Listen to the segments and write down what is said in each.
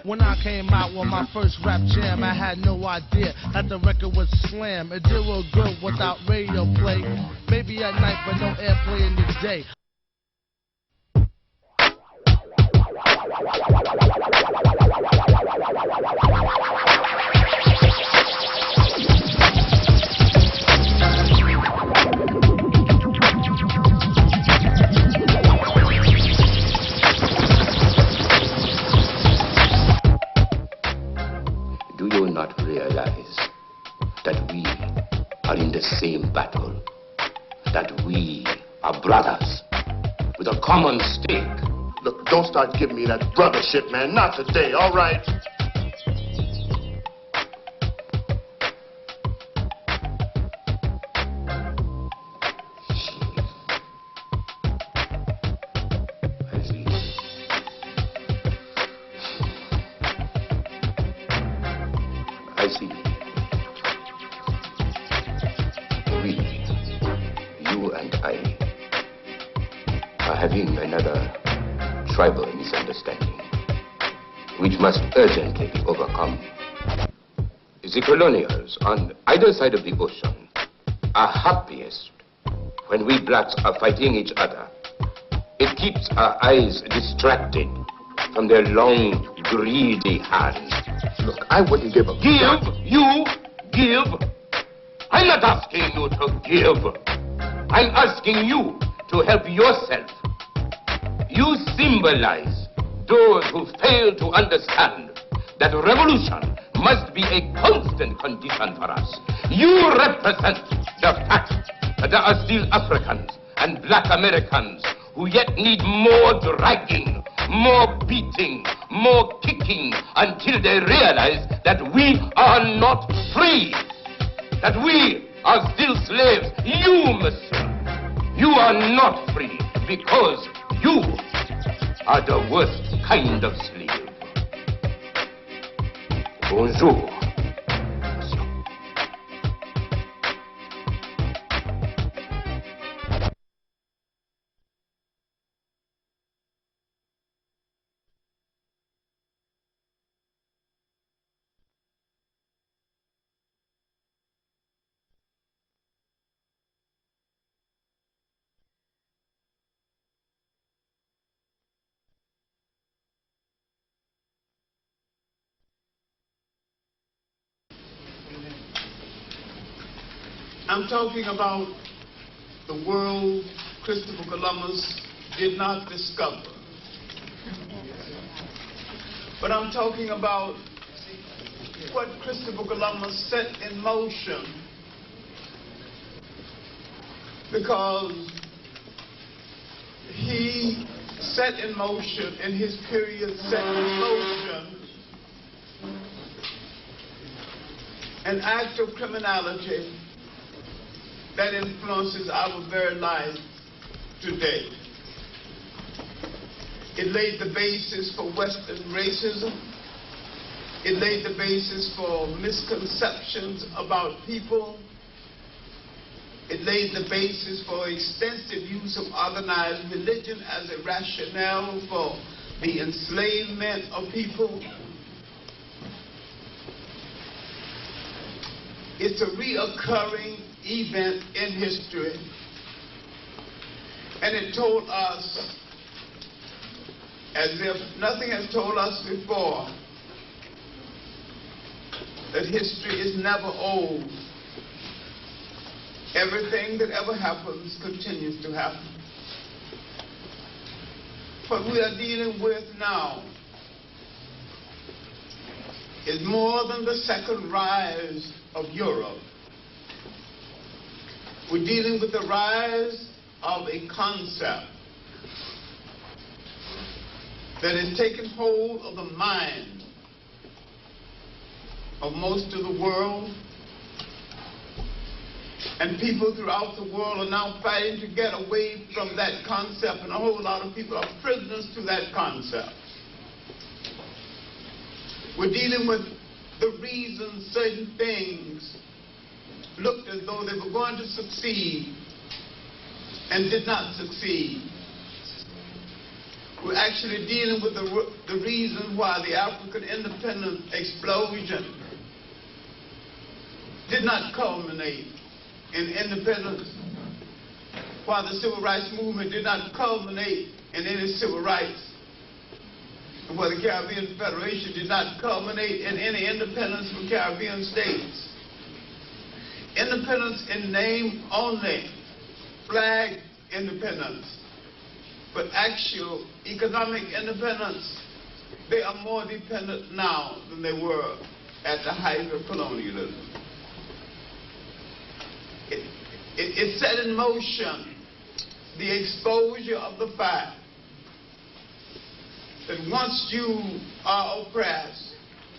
When I came out with my first rap jam, I had no idea that the record would slam. It did real good without radio play. Maybe at night, but no airplay in the day. Do you not realize that we are in the same battle? That we are brothers with a common stake? Look, don't start giving me that brother shit, man. Not today, all right? I see. We, you and I, are having another tribal misunderstanding, which must urgently be overcome. The colonials on either side of the ocean are happiest when we blacks are fighting each other. It keeps our eyes distracted from their long, greedy hands. Look, I wouldn't give a... Give? You give? I'm not asking you to give. I'm asking you to help yourself. You symbolize those who fail to understand that revolution must be a constant condition for us. You represent the fact that there are still Africans and black Americans who yet need more dragging, more beating, more kicking until they realize that we are not free, that we are still slaves. You, monsieur, you are not free because you are the worst kind of slave. Bonjour. I'm talking about the world Christopher Columbus did not discover. But I'm talking about what Christopher Columbus set in motion, because he set in motion, in his period set in motion, an act of criminality that influences our very life today. It laid the basis for Western racism. It laid the basis for misconceptions about people. It laid the basis for extensive use of organized religion as a rationale for the enslavement of people. It's a reoccurring event in history, and it told us, as if nothing has told us before, that history is never old. Everything that ever happens continues to happen. What we are dealing with now is more than the second rise of Europe. We're dealing with the rise of a concept that has taken hold of the mind of most of the world, and people throughout the world are now fighting to get away from that concept, and a whole lot of people are prisoners to that concept. We're dealing with the reason certain things looked as though they were going to succeed and did not succeed. We're actually dealing with the reason why the African independence explosion did not culminate in independence, why the civil rights movement did not culminate in any civil rights, and why the Caribbean Federation did not culminate in any independence from Caribbean states. Independence in name only, flag independence, but actual economic independence, they are more dependent now than they were at the height of colonialism. It set in motion the exposure of the fact that once you are oppressed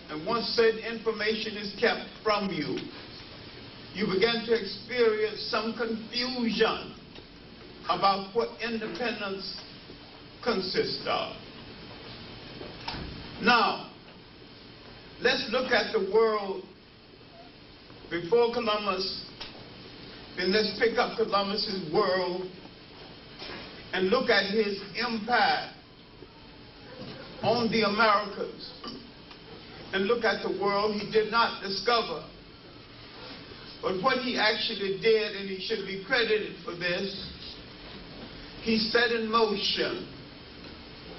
and once certain information is kept from you, you begin to experience some confusion about what independence consists of. Now, let's look at the world before Columbus, then let's pick up Columbus's world and look at his impact on the Americas, and look at the world he did not discover. But what he actually did, and he should be credited for this, he set in motion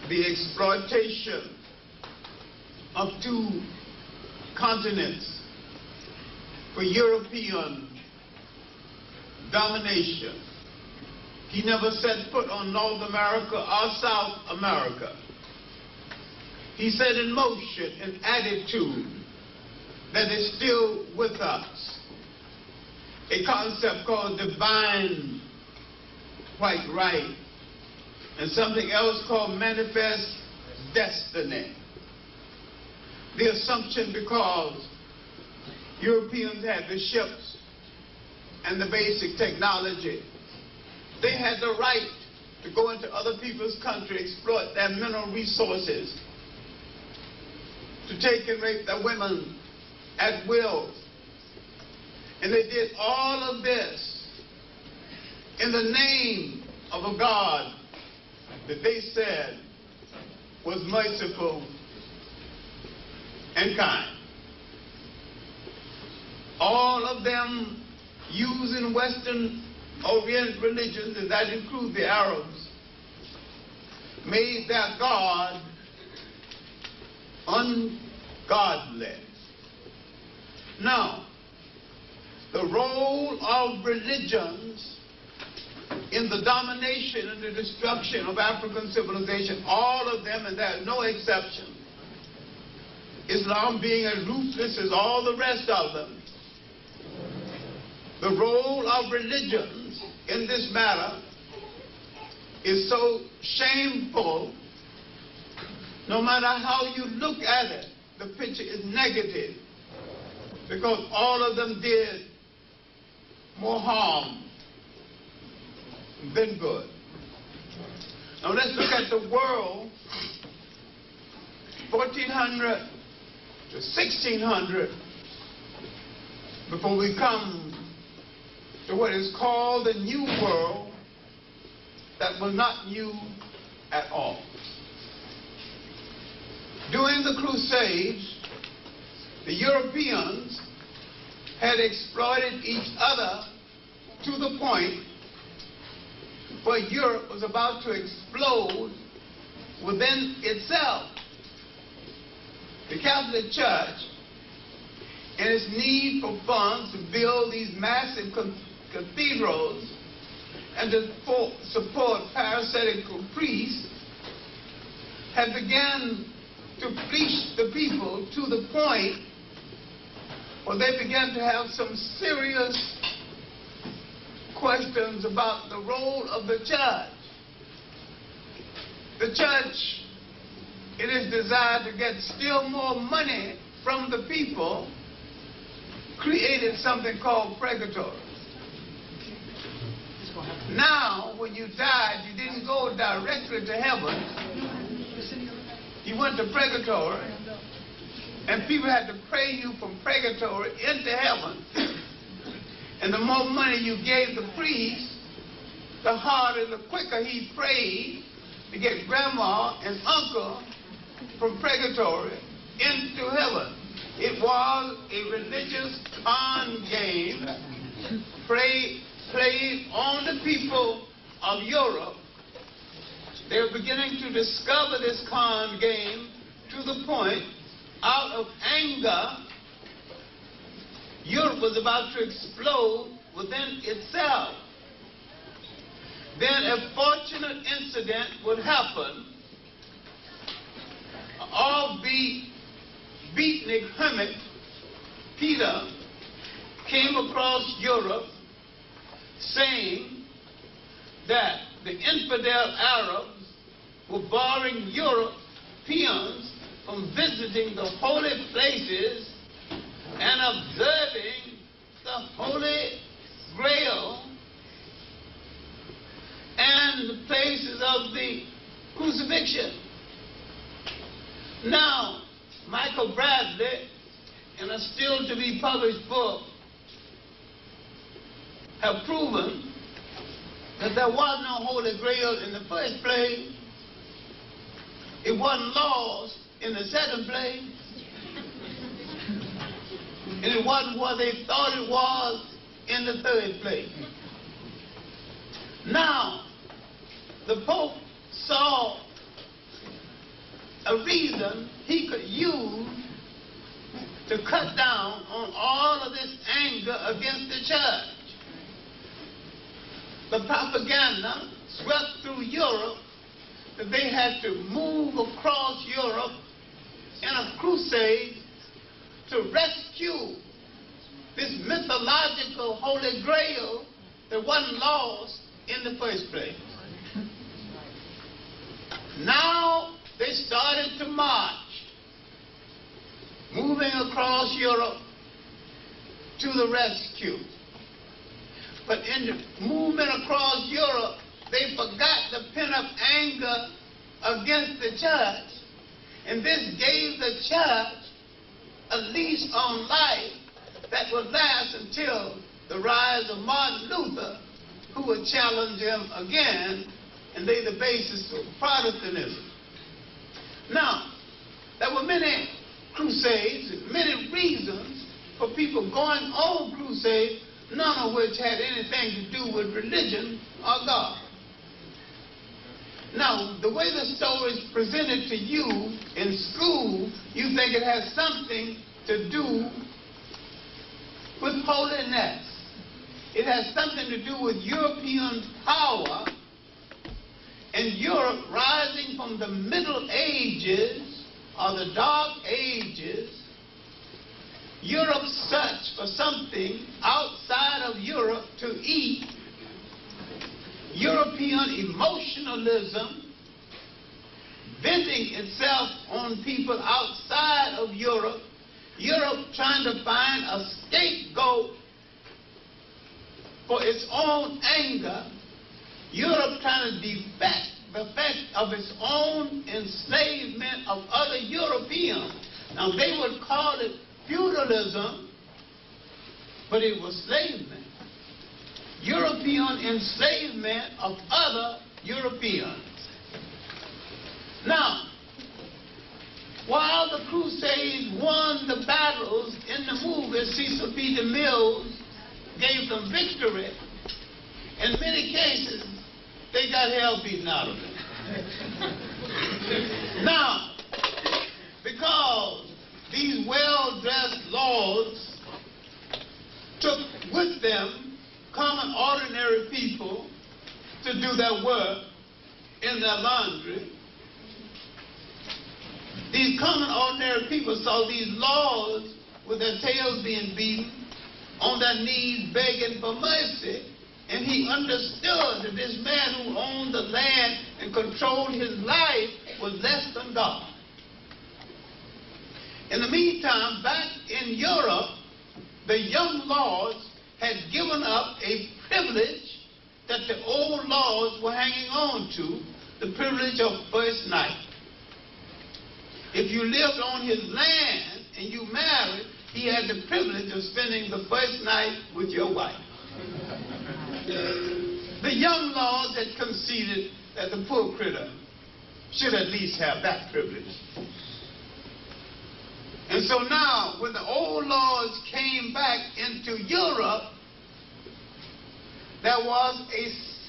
the exploitation of two continents for European domination. He never set foot on North America or South America. He set in motion an attitude that is still with us, a concept called divine white right, and something else called manifest destiny. The assumption, because Europeans had the ships and the basic technology, they had the right to go into other people's country, exploit their mineral resources, to take and rape their women at will. And they did all of this in the name of a God that they said was merciful and kind. All of them using Western Orient religions, and that includes the Arabs, made their God ungodly. Now, the role of religions in the domination and the destruction of African civilization, all of them, and there's no exception, Islam being as ruthless as all the rest of them, the role of religions in this matter is so shameful. No matter how you look at it, the picture is negative, because all of them did more harm than good. Now let's look at the world 1400 to 1600 before we come to what is called the New World, that was not new at all. During the Crusades, the Europeans had exploited each other to the point where Europe was about to explode within itself. The Catholic Church, in its need for funds to build these massive cathedrals and to support parasitical priests, had begun to fleece the people to the point where they began to have some serious questions about the role of the church. The church, in its desire to get still more money from the people, created something called purgatory. Now, when you died, you didn't go directly to heaven. You went to purgatory, and people had to pray you from purgatory into heaven. And the more money you gave the priest, the harder, the quicker he prayed to get grandma and uncle from purgatory into heaven. It was a religious con game played on the people of Europe. They were beginning to discover this con game to the point, out of anger, Europe was about to explode within itself. Then a fortunate incident would happen. Beatnik hermit Peter came across Europe saying that the infidel Arabs were barring Europeans from visiting the holy places and observing the Holy Grail and the places of the crucifixion. Now, Michael Bradley, in a still-to-be-published book, have proven that there was no Holy Grail in the first place. It wasn't lost in the second place. And it wasn't what they thought it was in the third place. Now, the Pope saw a reason he could use to cut down on all of this anger against the church. The propaganda swept through Europe that they had to move across Europe in a crusade to rescue this mythological Holy Grail that wasn't lost in the first place. Now they started to march, moving across Europe to the rescue. But in the movement across Europe, they forgot the pent-up anger against the church. And this gave the church a leash on life that would last until the rise of Martin Luther, who would challenge him again and lay the basis for Protestantism. Now, there were many crusades, many reasons for people going on crusades, none of which had anything to do with religion or God. Now, the way the story is presented to you in school, you think it has something to do with holiness. It has something to do with European power and Europe rising from the Middle Ages or the Dark Ages. Europe's search for something outside of Europe to eat. European emotionalism venting itself on people outside of Europe. Europe trying to find a scapegoat for its own anger. Europe trying to defect the fact of its own enslavement of other Europeans. Now, they would call it feudalism, but it was enslavement. European enslavement of other Europeans. Now, while the Crusades won the battles in the movie, Cecil B. DeMille gave them victory, in many cases, they got hell beaten out of them. Now, because these well-dressed lords took with them common ordinary people to do their work in their laundry, these common ordinary people saw these lords with their tails being beaten, on their knees begging for mercy, and he understood that this man who owned the land and controlled his life was less than God. In the meantime, back in Europe, the young lords had given up a privilege that the old lords were hanging on to, the privilege of first night. If you lived on his land and you married, he had the privilege of spending the first night with your wife. The young lords had conceded that the poor critter should at least have that privilege. And so now, when the old laws came back into Europe, there was a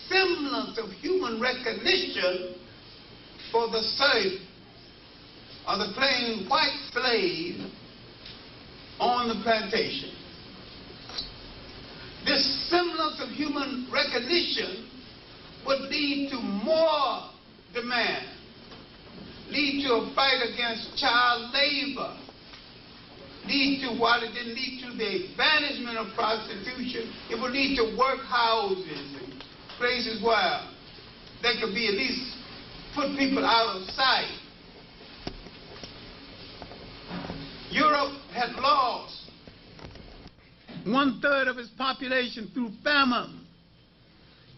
semblance of human recognition for the serf or the plain white slave on the plantation. This semblance of human recognition would lead to more demand, lead to a fight against child labor, lead to, while it didn't lead to the banishment of prostitution, it would lead to workhouses and places where they could be at least put people out of sight. Europe had lost 1/3 of its population through famine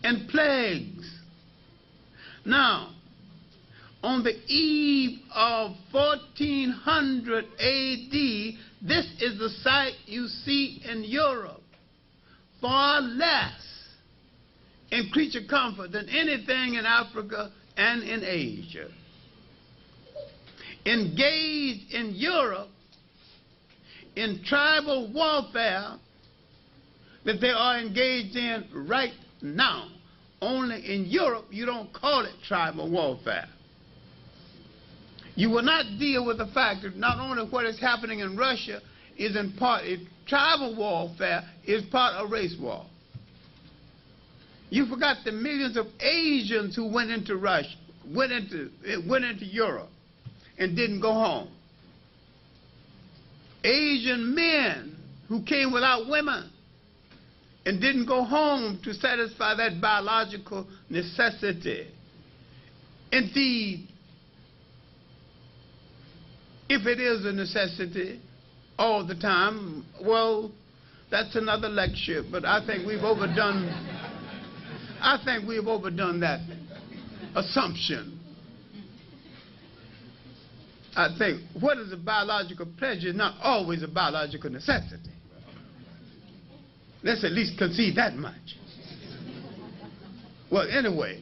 and plagues. Now, on the eve of 1400 AD, this is the sight you see in Europe, far less in creature comfort than anything in Africa and in Asia. Engaged in Europe in tribal warfare that they are engaged in right now. Only in Europe you don't call it tribal warfare. You will not deal with the fact that not only what is happening in Russia is in part, tribal warfare is part of race war. You forgot the millions of Asians who went into Russia, went into Europe and didn't go home. Asian men who came without women and didn't go home to satisfy that biological necessity. Indeed, if it is a necessity all the time, well, that's another lecture, but I think we've overdone that assumption. I think what is a biological pleasure is not always a biological necessity. Let's at least concede that much. Well, anyway,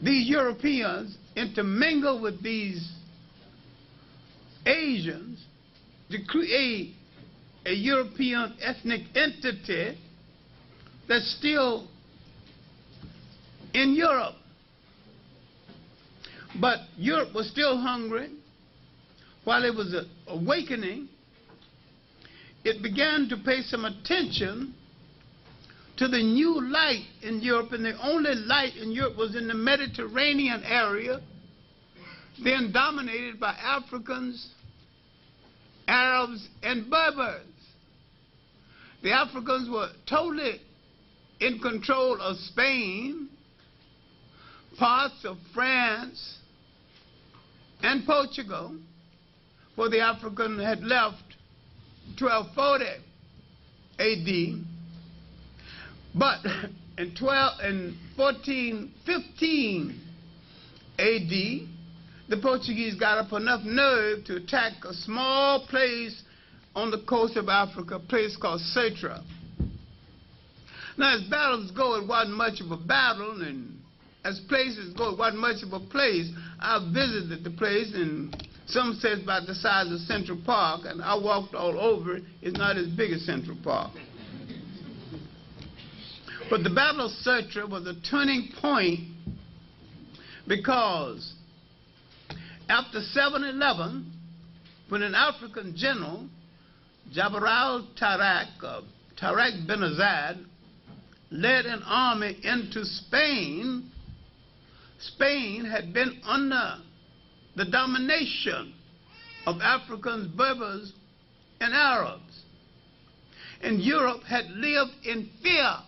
these Europeans intermingle with these Asians to create a European ethnic entity that's still in Europe. But Europe was still hungry. While it was awakening, it began to pay some attention to the new light in Europe, and the only light in Europe was in the Mediterranean area, then dominated by Africans, Arabs, and Berbers. The Africans were totally in control of Spain, parts of France, and Portugal, where the African had left 1240 AD. But in 1415 AD, the Portuguese got up enough nerve to attack a small place on the coast of Africa, a place called Satra. Now, as battles go, it wasn't much of a battle, and as places go, it wasn't much of a place. I visited the place, and some say it's about the size of Central Park, and I walked all over it. It's not as big as Central Park. But the Battle of Satra was a turning point because after 7/11, when an African general, Jabir al-Tariq bin Azad, led an army into Spain, Spain had been under the domination of Africans, Berbers, and Arabs. And Europe had lived in fear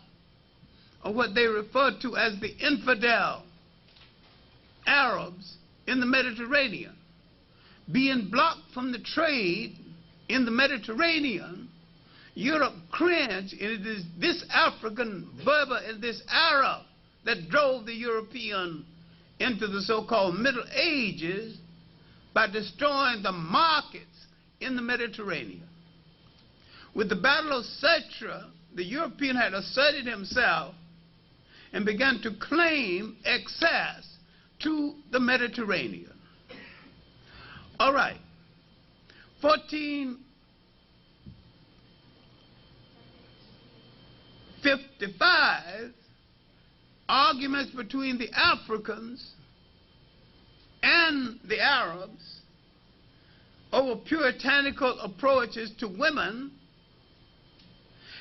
of what they referred to as the infidel Arabs in the Mediterranean. Being blocked from the trade in the Mediterranean, Europe cringed, and it is this African Berber and this Arab that drove the European into the so-called Middle Ages by destroying the markets in the Mediterranean. With the Battle of Satra, the European had asserted himself and began to claim access to the Mediterranean. All right. 1455, arguments between the Africans and the Arabs over puritanical approaches to women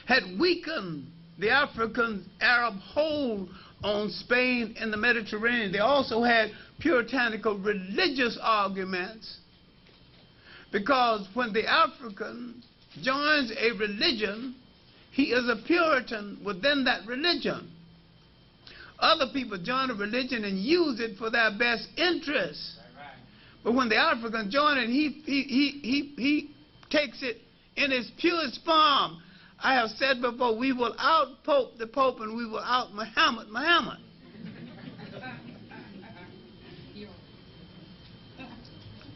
had weakened the African-Arab hold on Spain in the Mediterranean. They also had puritanical religious arguments, because when the African joins a religion, he is a Puritan within that religion. Other people join a religion and use it for their best interests. But when the African joins it, he takes it in its purest form. I have said before, we will out-pope the Pope and we will out-Muhammad Muhammad.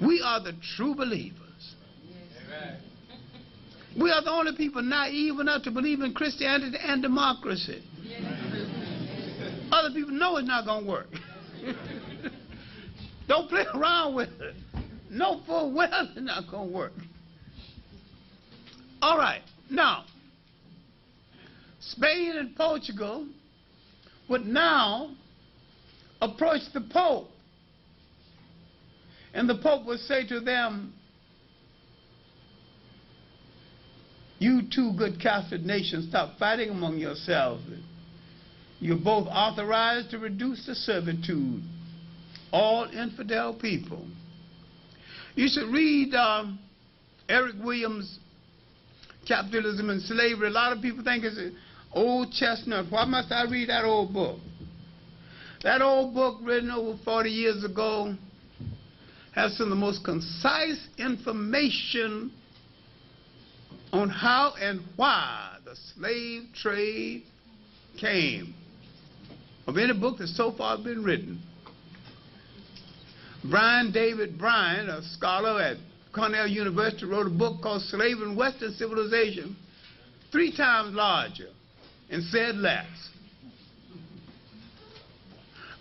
We are the true believers. We are the only people naive enough to believe in Christianity and democracy. Other people know it's not going to work. Don't play around with it. Know full well it's not going to work. All right. Now, Spain and Portugal would now approach the Pope. And the Pope would say to them, you two good Catholic nations, stop fighting among yourselves. You're both authorized to reduce to servitude all infidel people. You should read Eric Williams' Capitalism and Slavery. A lot of people think it's an old chestnut. Why must I read that old book? That old book, written over 40 years ago, has some of the most concise information on how and why the slave trade came, of any book that's so far been written. Brian David Bryan, a scholar at Cornell University, wrote a book called Slavery in Western Civilization, 3 times larger, and said less.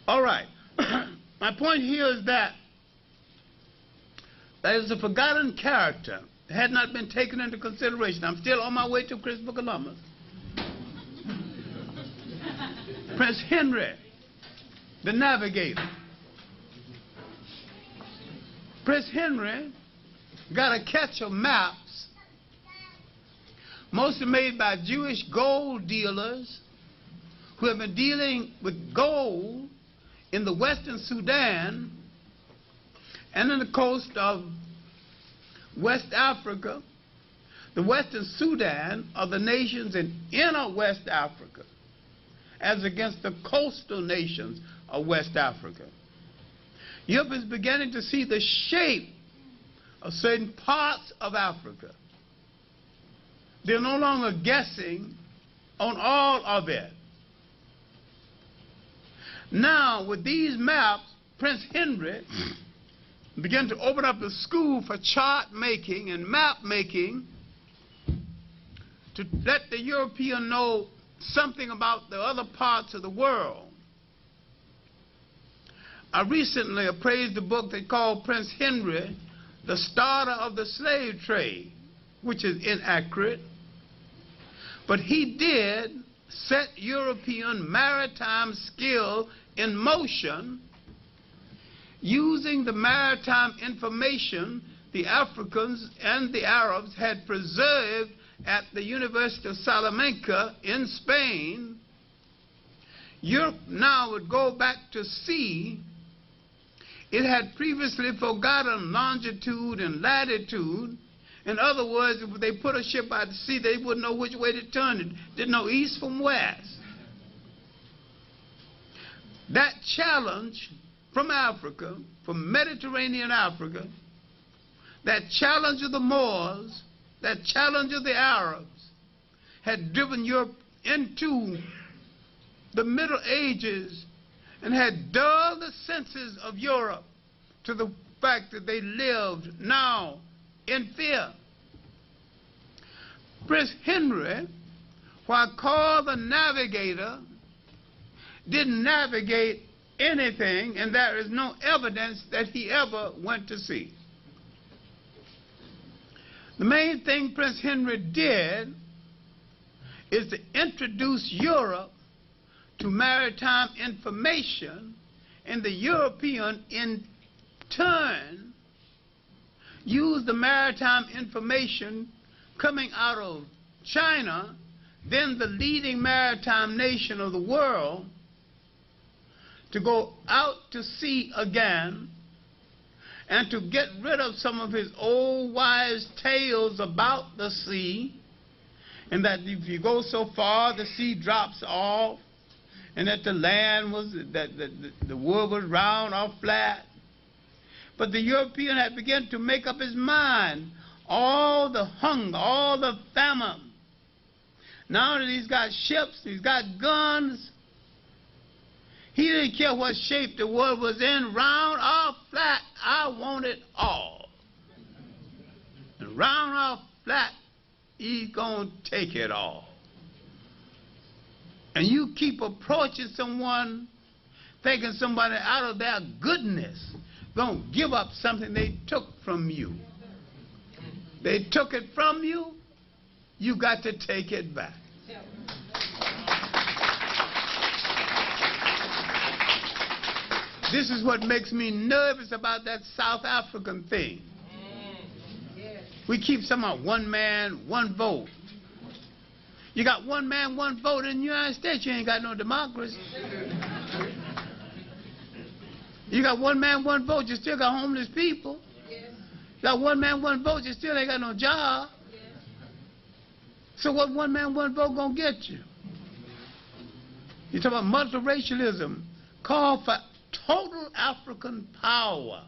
All right. My point here is that there is a forgotten character that had not been taken into consideration. I'm still on my way to Christopher Columbus. Prince Henrik, the navigator. Prince Henrik got a catch of maps, mostly made by Jewish gold dealers who have been dealing with gold in the Western Sudan and in the coast of West Africa. The Western Sudan are the nations in inner West Africa, as against the coastal nations of West Africa. Europe is beginning to see the shape of certain parts of Africa. They're no longer guessing on all of it. Now, with these maps, Prince Henrik began to open up a school for chart making and map making to let the European know something about the other parts of the world. I recently appraised a book they called Prince Henry, the Starter of the Slave Trade, which is inaccurate. But he did set European maritime skill in motion using the maritime information the Africans and the Arabs had preserved at the University of Salamanca in Spain. Europe now would go back to sea. It had previously forgotten longitude and latitude. In other words, if they put a ship out to sea, they wouldn't know which way to turn it. Didn't know east from west. That challenge from Africa, from Mediterranean Africa, that challenge of the Moors, that challenge of the Arabs, had driven Europe into the Middle Ages and had dulled the senses of Europe to the fact that they lived now in fear. Prince Henry, while called the navigator, didn't navigate anything, and there is no evidence that he ever went to sea. The main thing Prince Henrik did is to introduce Europe to maritime information, and the European in turn used the maritime information coming out of China, then the leading maritime nation of the world, to go out to sea again and to get rid of some of his old wives' tales about the sea, and that if you go so far, the sea drops off, and that the land was, that the world was round or flat. But the European had begun to make up his mind. All the hunger, all the famine. Now that he's got ships, he's got guns, he didn't care what shape the world was in, round or flat, I want it all. And round or flat, he's going to take it all. And you keep approaching someone thinking somebody out of their goodness going to give up something they took from you. They took it from you, you got to take it back. This is what makes me nervous about that South African thing. We keep saying about one man, one vote. You got one man, one vote in the United States, you ain't got no democracy. You got one man, one vote, you still got homeless people. You got one man, one vote, you still ain't got no job. So what one man, one vote gonna get you? You talk about multiracialism, call for total African power.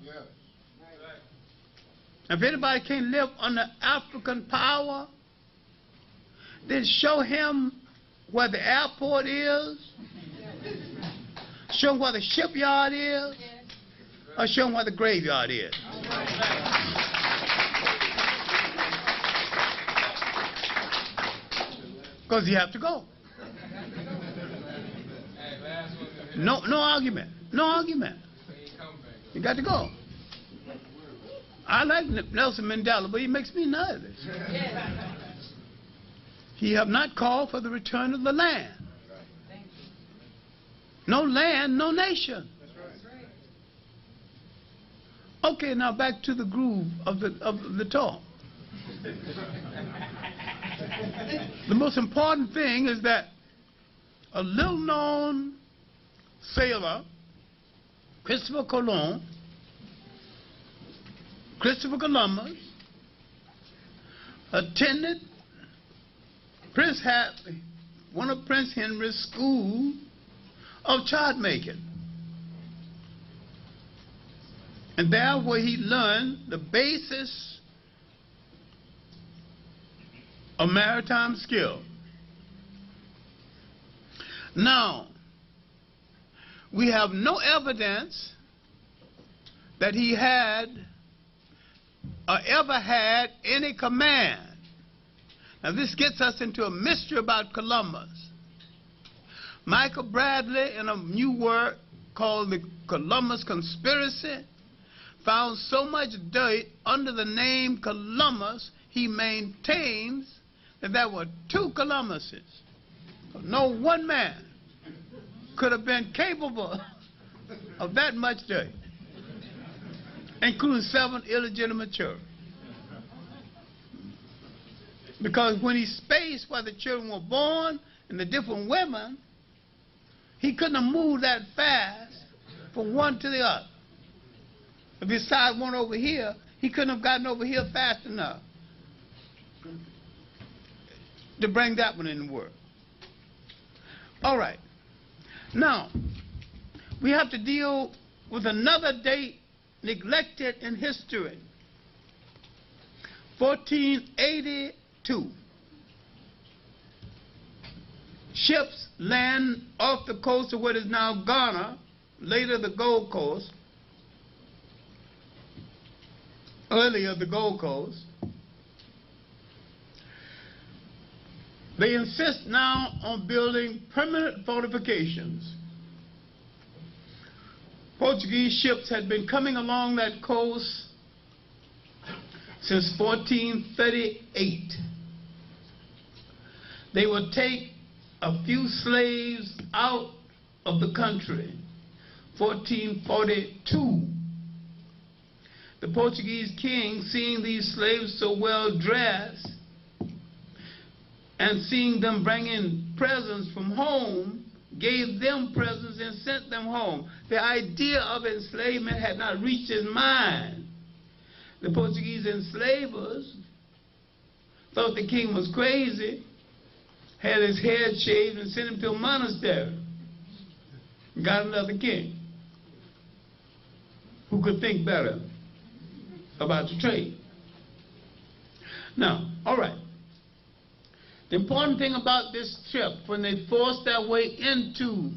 If anybody can't live under African power, then show him where the airport is, show him where the shipyard is, or show him where the graveyard is. Because you have to go. No argument. No argument. You got to go. I like Nelson Mandela, but he makes me nervous. He have not called for the return of the land. No land, no nation. Okay, now back to the groove of the talk. The most important thing is that a little-known sailor, Christopher Columbus, attended one of Prince Henry's school of chart making. And there where he learned the basis of maritime skill. Now, we have no evidence that he had or ever had any command. Now this gets us into a mystery about Columbus. Michael Bradley, in a new work called The Columbus Conspiracy, found so much dirt under the name Columbus, he maintains that there were two Columbuses. No one man could have been capable of that much dirt, including 7 illegitimate children. Because when he spaced where the children were born and the different women, he couldn't have moved that fast from one to the other. If he decided one over here, he couldn't have gotten over here fast enough to bring that one in the world. All right. Now, we have to deal with another date neglected in history. 1482. Ships land off the coast of what is now Ghana, later the Gold Coast, earlier the Gold Coast. They insist now on building permanent fortifications Portuguese ships had been coming along that coast since 1438. They would take a few slaves out of the country. 1442. The Portuguese king, seeing these slaves so well dressed and seeing them bringing presents from home, gave them presents and sent them home. The idea of enslavement had not reached his mind. The Portuguese enslavers thought the king was crazy, had his head shaved and sent him to a monastery. Got another king who could think better about the trade. Now, all right. The important thing about this trip, when they forced their way into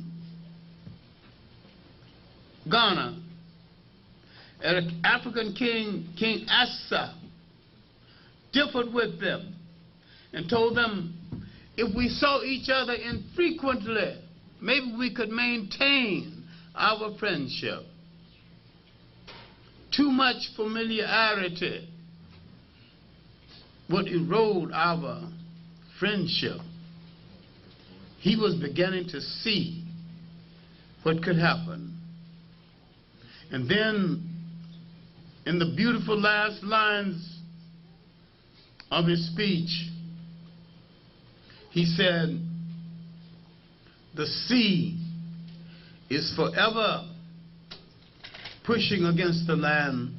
Ghana, an African king, King Asa, differed with them and told them, if we saw each other infrequently, maybe we could maintain our friendship. Too much familiarity would erode our friendship. He was beginning to see what could happen. And then, in the beautiful last lines of his speech, he said, the sea is forever pushing against the land,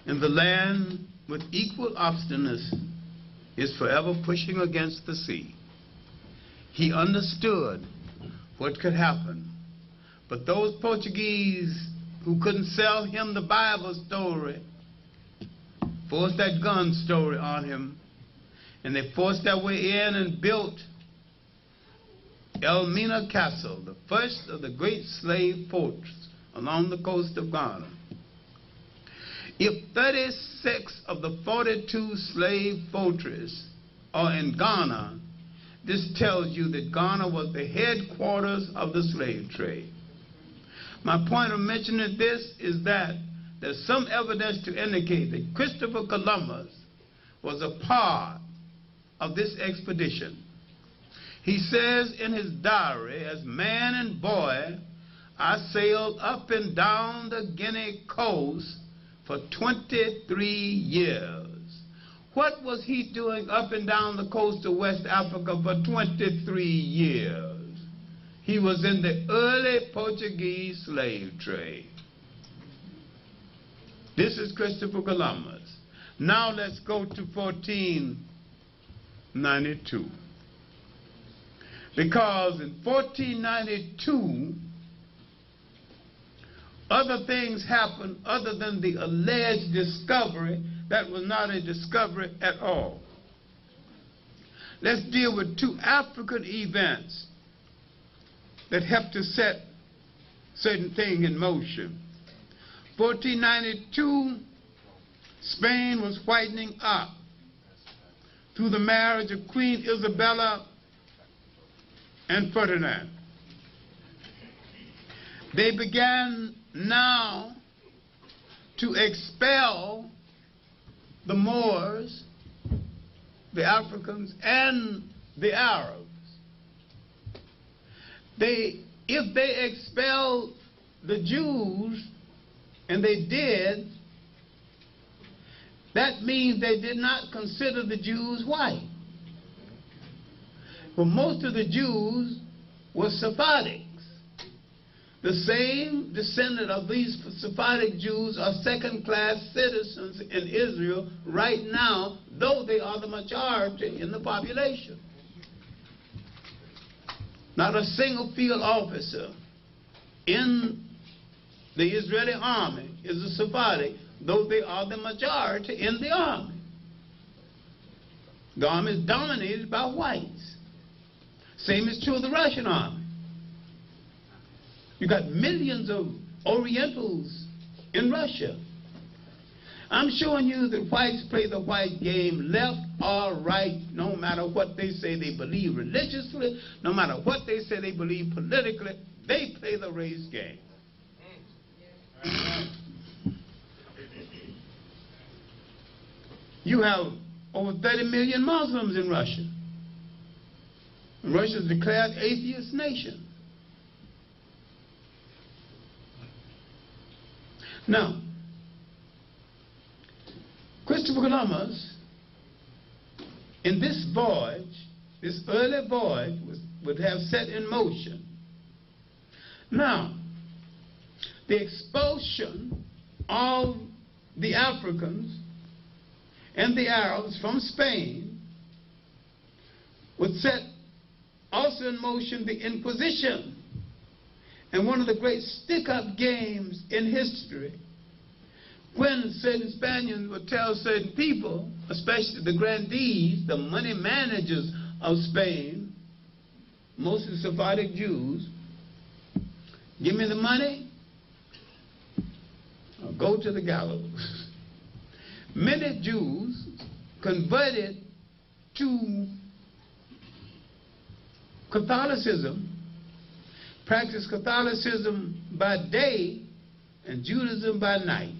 and the land with equal obstinacy is forever pushing against the sea. He understood what could happen. But those Portuguese who couldn't sell him the Bible story forced that gun story on him, and they forced their way in and built Elmina Castle, the first of the great slave forts along the coast of Ghana. If 36 of the 42 slave fortresses are in Ghana, this tells you that Ghana was the headquarters of the slave trade. My point of mentioning this is that there's some evidence to indicate that Christopher Columbus was a part of this expedition. He says in his diary, as man and boy, I sailed up and down the Guinea coast for 23 years. What was he doing up and down the coast of West Africa for 23 years? He was in the early Portuguese slave trade. This is Christopher Columbus. Now let's go to 1492. Because in 1492, other things happened other than the alleged discovery that was not a discovery at all. Let's deal with two African events that helped to set certain things in motion. 1492, Spain was whitening up through the marriage of Queen Isabella and Ferdinand. They began now to expel the Moors, the Africans, and the Arabs. If they expelled the Jews, and they did, that means they did not consider the Jews white. For most of the Jews were Sephardics. The same descendant of these Sephardic Jews are second-class citizens in Israel right now, though they are the majority in the population. Not a single field officer in the Israeli army is a Sephardic, though they are the majority in the army. The army is dominated by whites. Same is true of the Russian army. You got millions of Orientals in Russia. I'm showing you that whites play the white game, left or right, no matter what they say they believe religiously, no matter what they say they believe politically, they play the race game. You have over 30 million Muslims in Russia. Russia is declared atheist nation. Now, Christopher Columbus, in this voyage, this early voyage, would have set in motion. Now, the expulsion of the Africans and the Arabs from Spain would set also in motion the Inquisition. And one of the great stick-up games in history, when certain Spaniards would tell certain people, especially the grandees, the money managers of Spain, mostly Sephardic Jews, give me the money, or go to the gallows. Many Jews converted to Catholicism, practiced Catholicism by day and Judaism by night.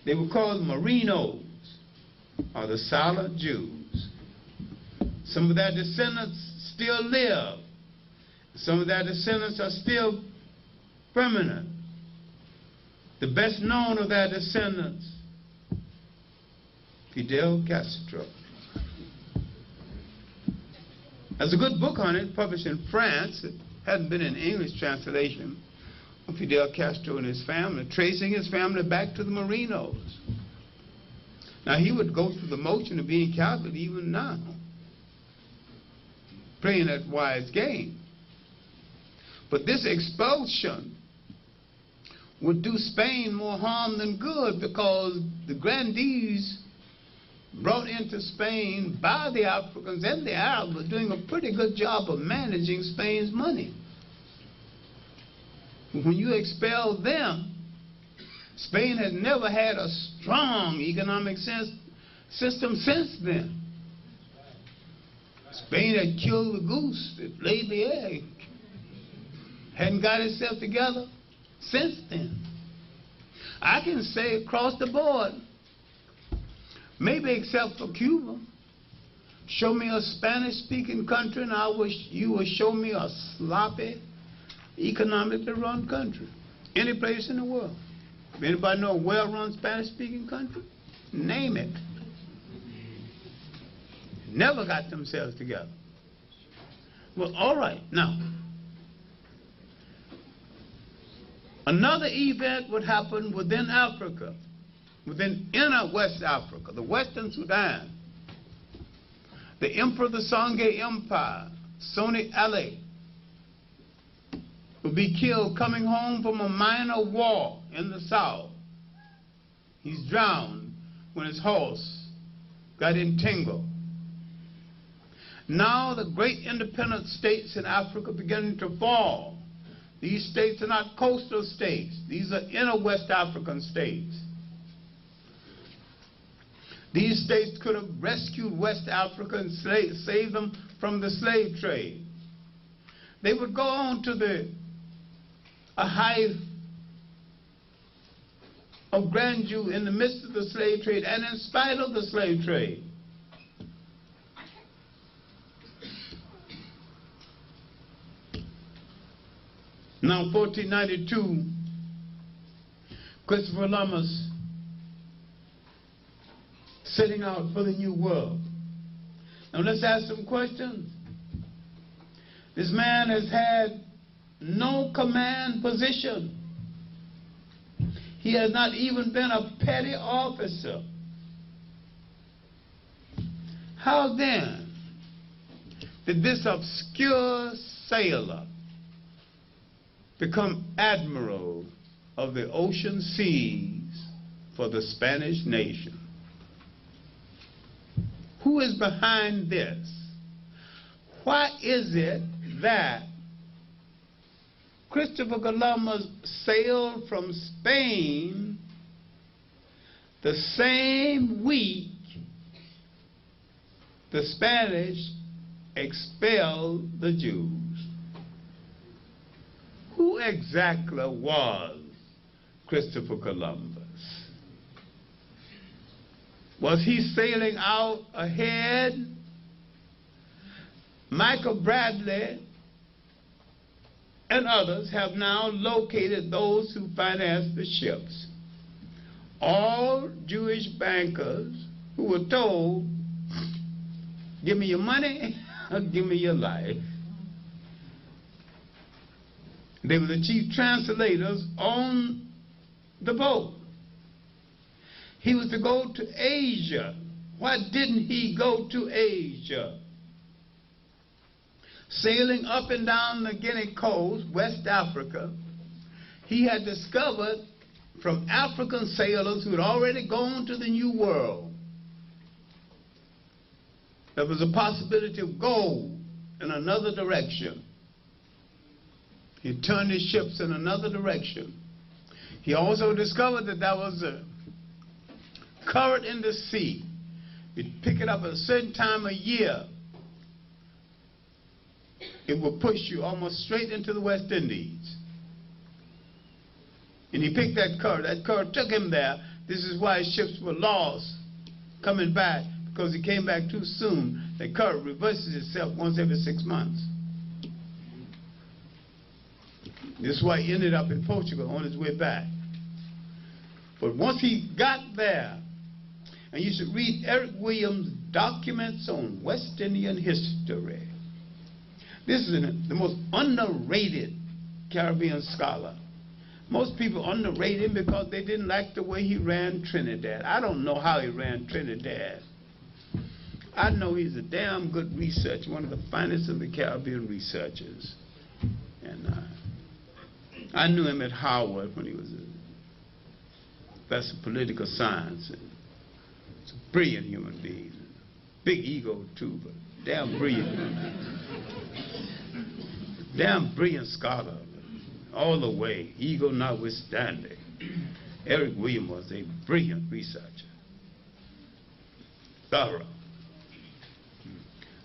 They were called Merinos, or the silent Jews. Some of their descendants still live. Some of their descendants are still permanent. The best known of their descendants, Fidel Castro. There's a good book on it, published in France. It hadn't been in English translation, of Fidel Castro and his family, tracing his family back to the Merinos. Now, he would go through the motion of being Catholic even now, playing that wise game. But this expulsion would do Spain more harm than good, because the grandees brought into Spain by the Africans and the Arabs were doing a pretty good job of managing Spain's money. When you expel them, Spain has never had a strong economic system since then. Spain had killed the goose that laid the egg. Hadn't got itself together since then. I can say across the board, maybe except for Cuba, show me a Spanish-speaking country and I wish you would show me a sloppy, economically run country. Any place in the world. If anybody know a well-run Spanish-speaking country, name it. Never got themselves together. Well, all right. Now, another event would happen within Africa, within inner West Africa, the Western Sudan. The Emperor of the Songhai Empire, Soni Ali, would be killed coming home from a minor war in the south. He's drowned when his horse got entangled. Now the great independent states in Africa beginning to fall. These states are not coastal states. These are inner West African states. These states could have rescued West Africa and saved them from the slave trade. They would go on to a height of grandeur in the midst of the slave trade and in spite of the slave trade. Now, 1492, Christopher Columbus setting out for the New World. Now, let's ask some questions. This man has had no command position. He has not even been a petty officer. How then did this obscure sailor become admiral of the ocean seas for the Spanish nation? Who is behind this? Why is it that Christopher Columbus sailed from Spain the same week the Spanish expelled the Jews? Who exactly was Christopher Columbus? Was he sailing out ahead? Michael Bradley and others have now located those who financed the ships. All Jewish bankers who were told, give me your money or give me your life. They were the chief translators on the boat. He was to go to Asia. Why didn't he go to Asia? Sailing up and down the Guinea coast, West Africa, he had discovered from African sailors who had already gone to the New World, there was a possibility of gold in another direction. He turned his ships in another direction. He also discovered that there was a current in the sea. You'd pick it up at a certain time of year. It would push you almost straight into the West Indies. And he picked that current. That current took him there. This is why his ships were lost coming back, because he came back too soon. The current reverses itself once every 6 months. This is why he ended up in Portugal on his way back. But once he got there, and you should read Eric Williams' Documents on West Indian History. This is the most underrated Caribbean scholar. Most people underrate him because they didn't like the way he ran Trinidad. I don't know how he ran Trinidad. I know he's a damn good researcher, one of the finest of the Caribbean researchers. And I knew him at Howard when he was a professor of political science. And he's a brilliant human being. Big ego too, but damn brilliant. Damn brilliant scholar, all the way, ego notwithstanding. Eric Williams was a brilliant researcher. Thorough.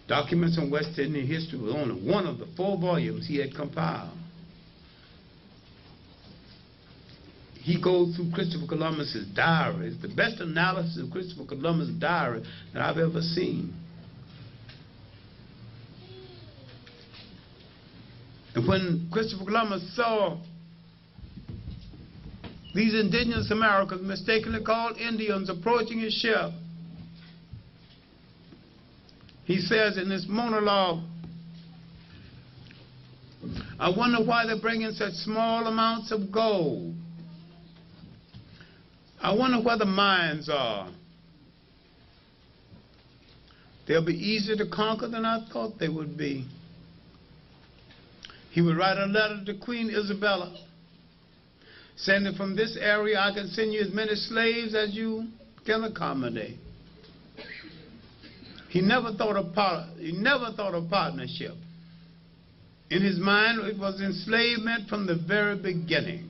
Documents on West Indian History was only one of the 4 volumes he had compiled. He goes through Christopher Columbus's diary. It's the best analysis of Christopher Columbus' diary that I've ever seen. And when Christopher Columbus saw these indigenous Americans, mistakenly called Indians, approaching his ship, he says in this monologue, I wonder why they're bringing such small amounts of gold. I wonder where the mines are. They'll be easier to conquer than I thought they would be. He would write a letter to Queen Isabella, sending from this area, I can send you as many slaves as you can accommodate. He never thought of partnership. In his mind, it was enslavement from the very beginning.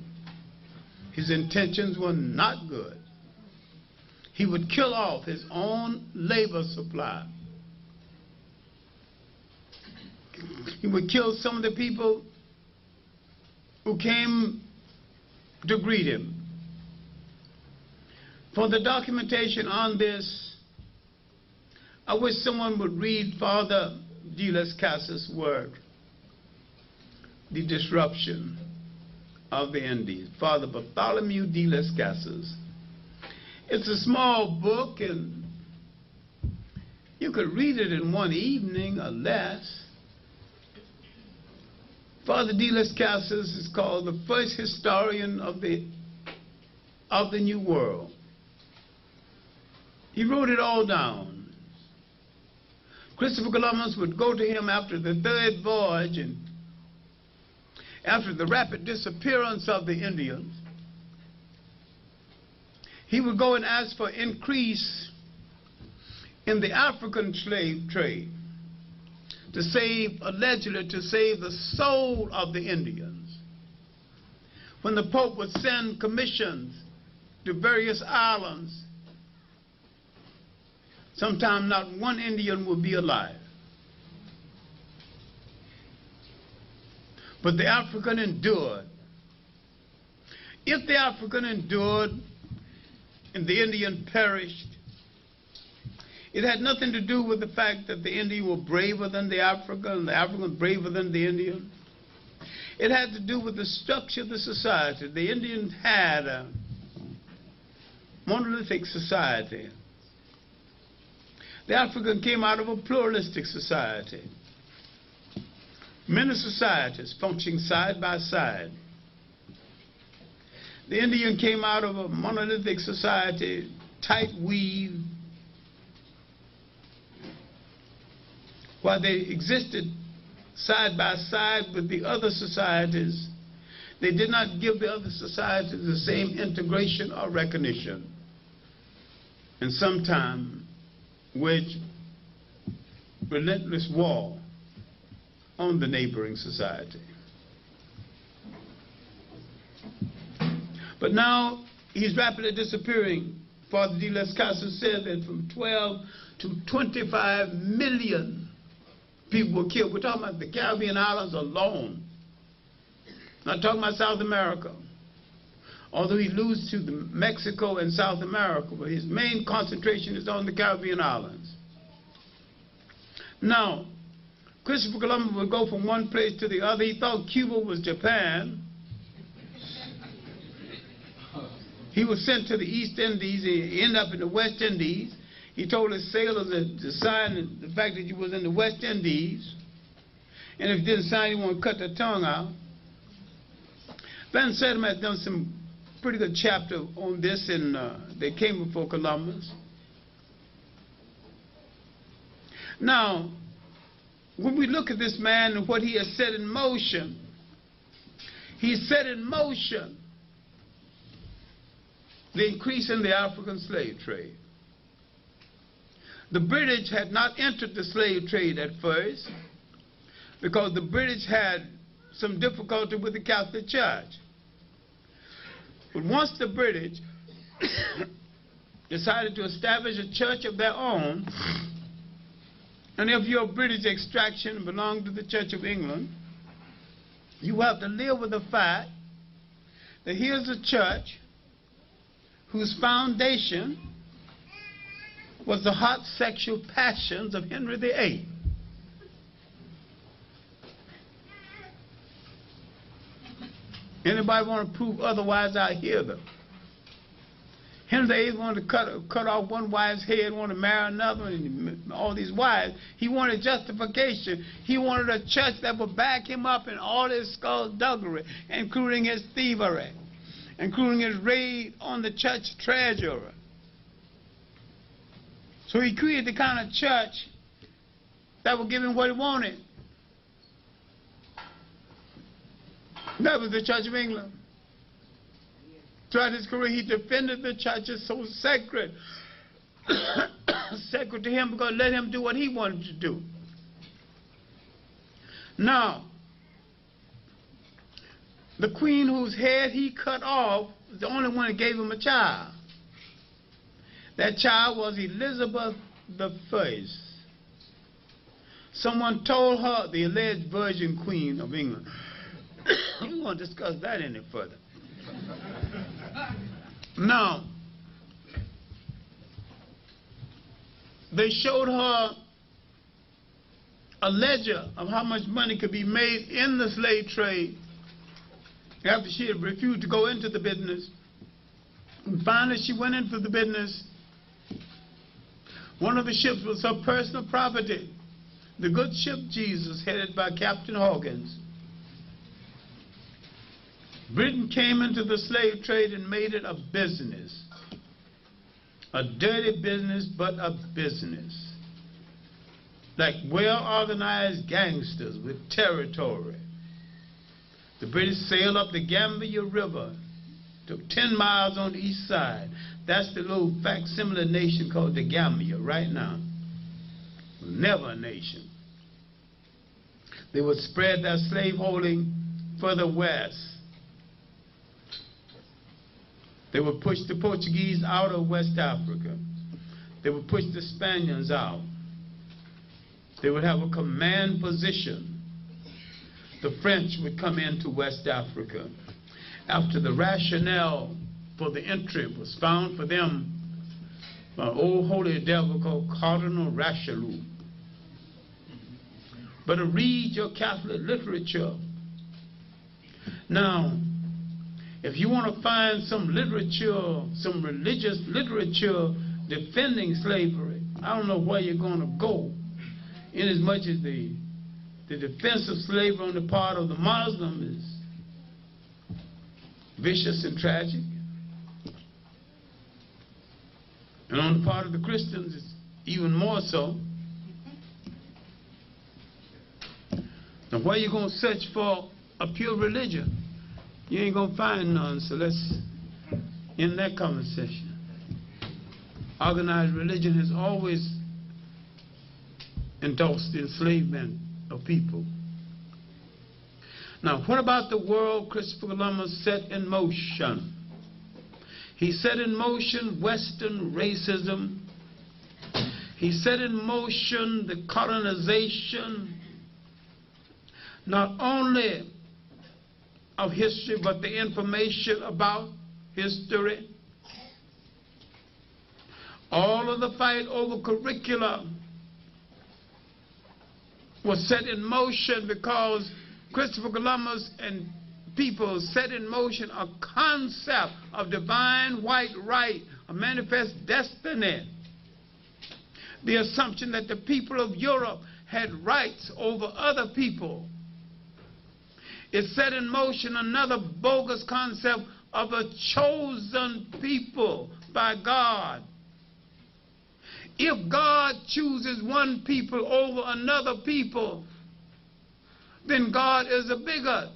His intentions were not good. He would kill off his own labor supply. He would kill some of the people who came to greet him. For the documentation on this, I wish someone would read Father de las Casas' work, The Disruption of the Indies, Father Bartholomew de las Casas. It's a small book, and you could read it in one evening or less. Father de las Casas is called the first historian of the New World. He wrote it all down. Christopher Columbus would go to him after the 3rd voyage and after the rapid disappearance of the Indians. He would go and ask for increase in the African slave trade, to save, allegedly, to save the soul of the Indians. When the Pope would send commissions to various islands, sometimes not one Indian would be alive. But the African endured. if the African endured and the Indian perished, it had nothing to do with the fact that the Indian were braver than the African and the African braver than the Indian. It had to do with the structure of the society. The Indians had a monolithic society. The African came out of a pluralistic society. Many societies functioning side by side. The Indian came out of a monolithic society, tight weave, while they existed side by side with the other societies. They did not give the other societies the same integration or recognition, and sometimes waged relentless war on the neighboring society. But now he's rapidly disappearing. Father D. Les Casas said that from 12 to 25 million people were killed. We're talking about the Caribbean islands alone. Not talking about South America. Although he alludes to Mexico and South America, but his main concentration is on the Caribbean islands. Now, Christopher Columbus would go from one place to the other. He thought Cuba was Japan. He was sent to the East Indies. He ended up in the West Indies. He told his sailors to sign the fact that he was in the West Indies. And if he didn't sign, he wanted to cut their tongue out. Van Sedem has done some pretty good chapter on this, and they came before Columbus. Now, when we look at this man and what he has set in motion, he set in motion the increase in the African slave trade. The British had not entered the slave trade at first because the British had some difficulty with the Catholic Church. But once the British decided to establish a church of their own, and if you're British extraction and belong to the Church of England, you have to live with the fact that here's a church whose foundation was the hot sexual passions of Henry VIII. Anybody want to prove otherwise, I hear them. Henry VIII wanted to cut off one wife's head, wanted to marry another, and all these wives. He wanted justification. He wanted a church that would back him up in all his skullduggery, including his thievery, including his raid on the church treasurer. So he created the kind of church that would give him what he wanted. That was the Church of England. Throughout his career, he defended the church as so sacred. Sacred to him because let him do what he wanted to do. Now, the queen whose head he cut off was the only one that gave him a child. That child was Elizabeth I. Someone told her, the alleged Virgin Queen of England. We won't discuss that any further. Now, they showed her a ledger of how much money could be made in the slave trade after she had refused to go into the business. And finally, she went into the business. One of the ships was her personal property, the good ship Jesus, headed by Captain Hawkins. Britain came into the slave trade and made it a business. A dirty business, but a business. Like well-organized gangsters with territory. The British sailed up the Gambia River, took 10 miles on the east side. That's the little facsimile nation called the Gambia right now. Never a nation. They would spread their slaveholding further west. They would push the Portuguese out of West Africa. They would push the Spaniards out. They would have a command position. The French would come into West Africa. after the rationale for the entry was found for them by an old holy devil called Cardinal Richelieu. But to read your Catholic literature. Now, if you want to find some literature, some religious literature defending slavery, I don't know where you're going to go, inasmuch as the defense of slavery on the part of the Muslim is vicious and tragic. And on the part of the Christians, it's even more so. Now, where you going to search for a pure religion? You ain't going to find none, so let's end that conversation. Organized religion has always endorsed the enslavement of people. Now, what about the world Christopher Columbus set in motion? He set in motion Western racism. He set in motion the colonization, not only of history, but the information about history. All of the fight over curricula was set in motion because Christopher Columbus and people set in motion a concept of divine white right, a manifest destiny. The assumption that the people of Europe had rights over other people. It set in motion another bogus concept of a chosen people by God. If God chooses one people over another people, then God is a bigot.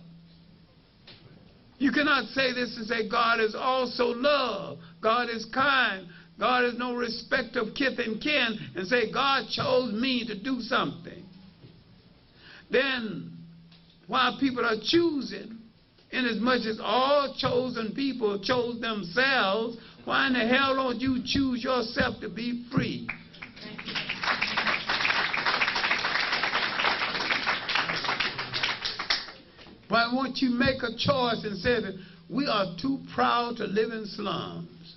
You cannot say this and say God is also love, God is kind, God is no respect of kith and kin, and say God chose me to do something. Then while people are choosing, inasmuch as all chosen people chose themselves, why in the hell don't you choose yourself to be free? Why won't you make a choice and say that we are too proud to live in slums?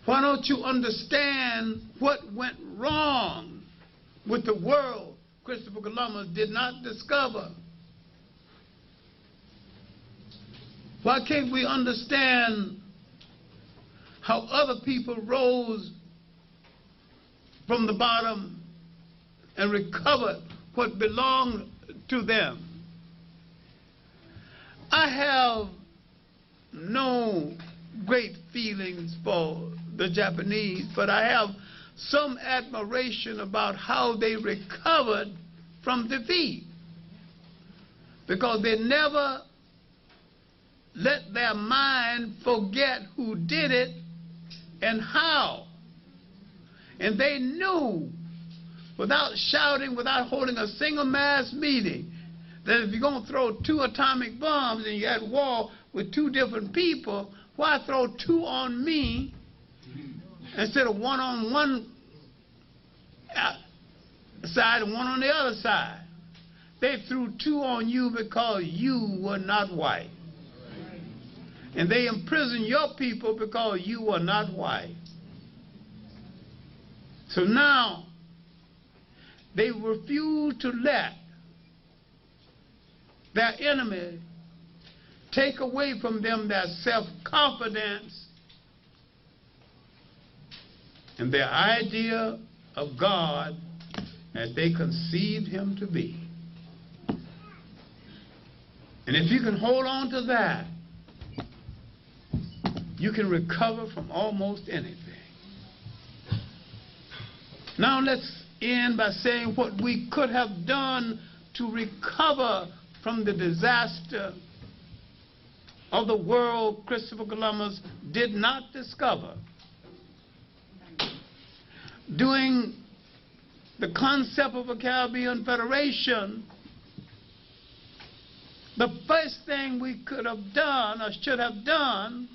Why don't you understand what went wrong with the world Christopher Columbus did not discover? Why can't we understand how other people rose from the bottom and recovered what belonged to them? I have no great feelings for the Japanese, but I have some admiration about how they recovered from defeat, because they never let their mind forget who did it and how. And they knew, without shouting, without holding a single mass meeting, that if you're going to throw 2 atomic bombs and you're at war with 2 different people, why throw 2 on me instead of 1 on one side and 1 on the other side? They threw 2 on you because you were not white. And they imprisoned your people because you were not white. So now they refuse to let their enemy take away from them their self-confidence and their idea of God as they conceived him to be. And if you can hold on to that, you can recover from almost anything. Now let's end by saying what we could have done to recover from the disaster of the world Christopher Columbus did not discover. During the concept of a Caribbean Federation, the first thing we could have done or should have done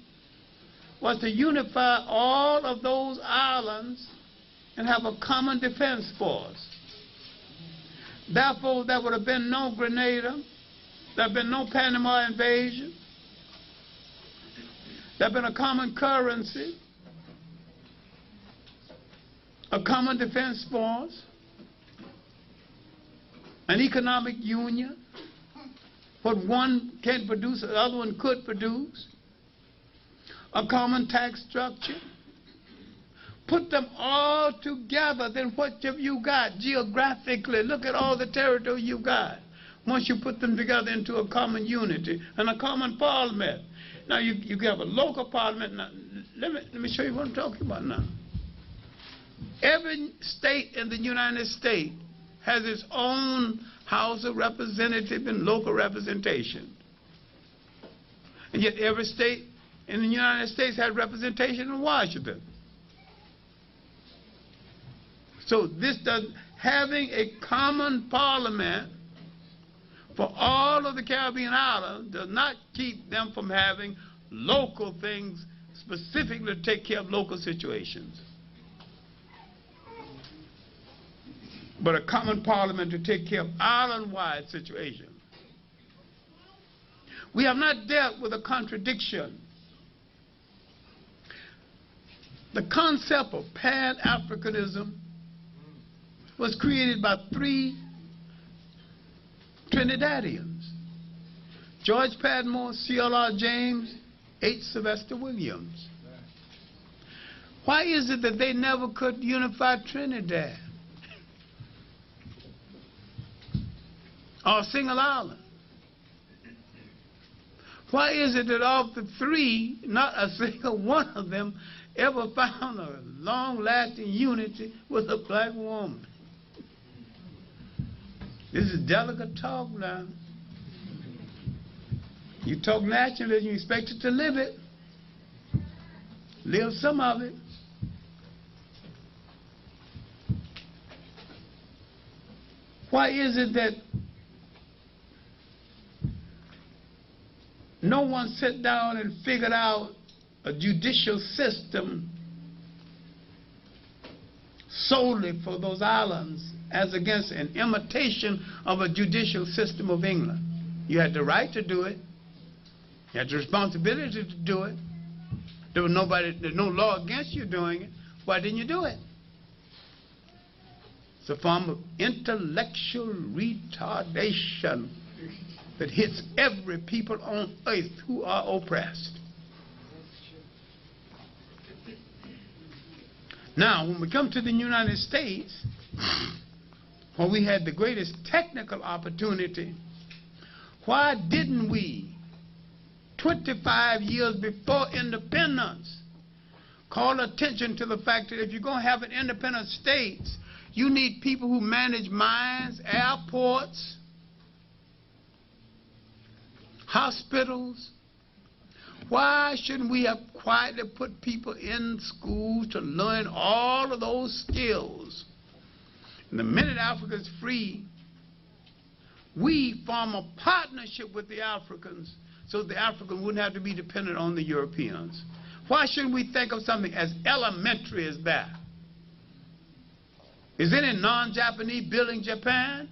was to unify all of those islands and have a common defense force. Therefore, there would have been no Grenada, There have been no Panama invasion. There have been a common currency, a common defense force, an economic union. What one can't produce, the other one could produce. A common tax structure. Put them all together, then what have you got geographically? Look at all the territory you got. Once you put them together into a common unity and a common parliament. Now you have a local parliament. Now, let me show you what I'm talking about now. Every state in the United States has its own House of Representatives and local representation. And yet every state in the United States has representation in Washington. So having a common parliament for all of the Caribbean islands does not keep them from having local things specifically to take care of local situations. But a common parliament to take care of island-wide situations. We have not dealt with a contradiction. The concept of Pan-Africanism was created by 3 Trinidadians: George Padmore, C.L.R. James, H. Sylvester Williams. Why is it that they never could unify Trinidad or a single island? Why is it that of the 3, not a single one of them ever found a long-lasting unity with a black woman? This is delicate talk now. You talk nationalism, you expect it to live it. Live some of it. Why is it that no one sat down and figured out a judicial system solely for those islands, as against an imitation of a judicial system of England? You had the right to do it. You had the responsibility to do it. There's no law against you doing it. Why didn't you do it? It's a form of intellectual retardation that hits every people on earth who are oppressed. Now, when we come to the United States, where we had the greatest technical opportunity, why didn't we, 25 years before independence, call attention to the fact that if you're going to have an independent state, you need people who manage mines, airports, hospitals? Why shouldn't we have quietly put people in schools to learn all of those skills? And the minute Africa is free, we form a partnership with the Africans so the Africans wouldn't have to be dependent on the Europeans. Why shouldn't we think of something as elementary as that? Is any non-Japanese building Japan?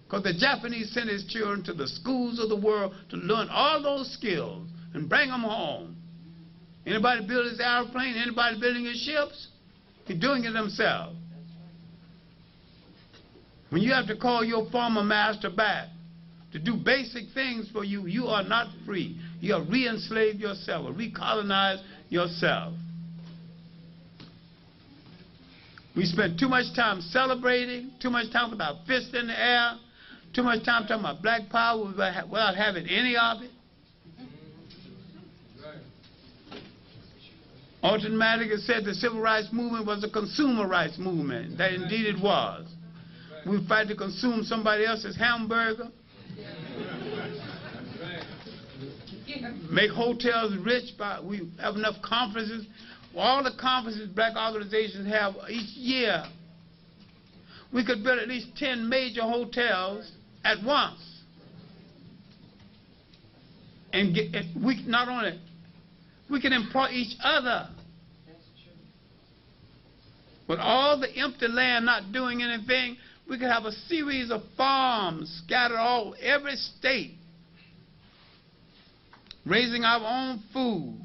Because the Japanese sent his children to the schools of the world to learn all those skills and bring them home. Anybody build his airplane? Anybody building his ships? He's doing it himself. When you have to call your former master back to do basic things for you, you are not free. You have re-enslaved yourself or recolonized yourself. We spend too much time celebrating, too much time with our fists in the air, too much time talking about black power without having any of it. Alton Madigan said the civil rights movement was a consumer rights movement. That indeed it was. We fight to consume somebody else's hamburger, make hotels rich we have enough conferences. All the conferences black organizations have each year, we could build at least 10 major hotels at once. And not only, we can employ each other. With all the empty land not doing anything, we could have a series of farms scattered all every state, raising our own food.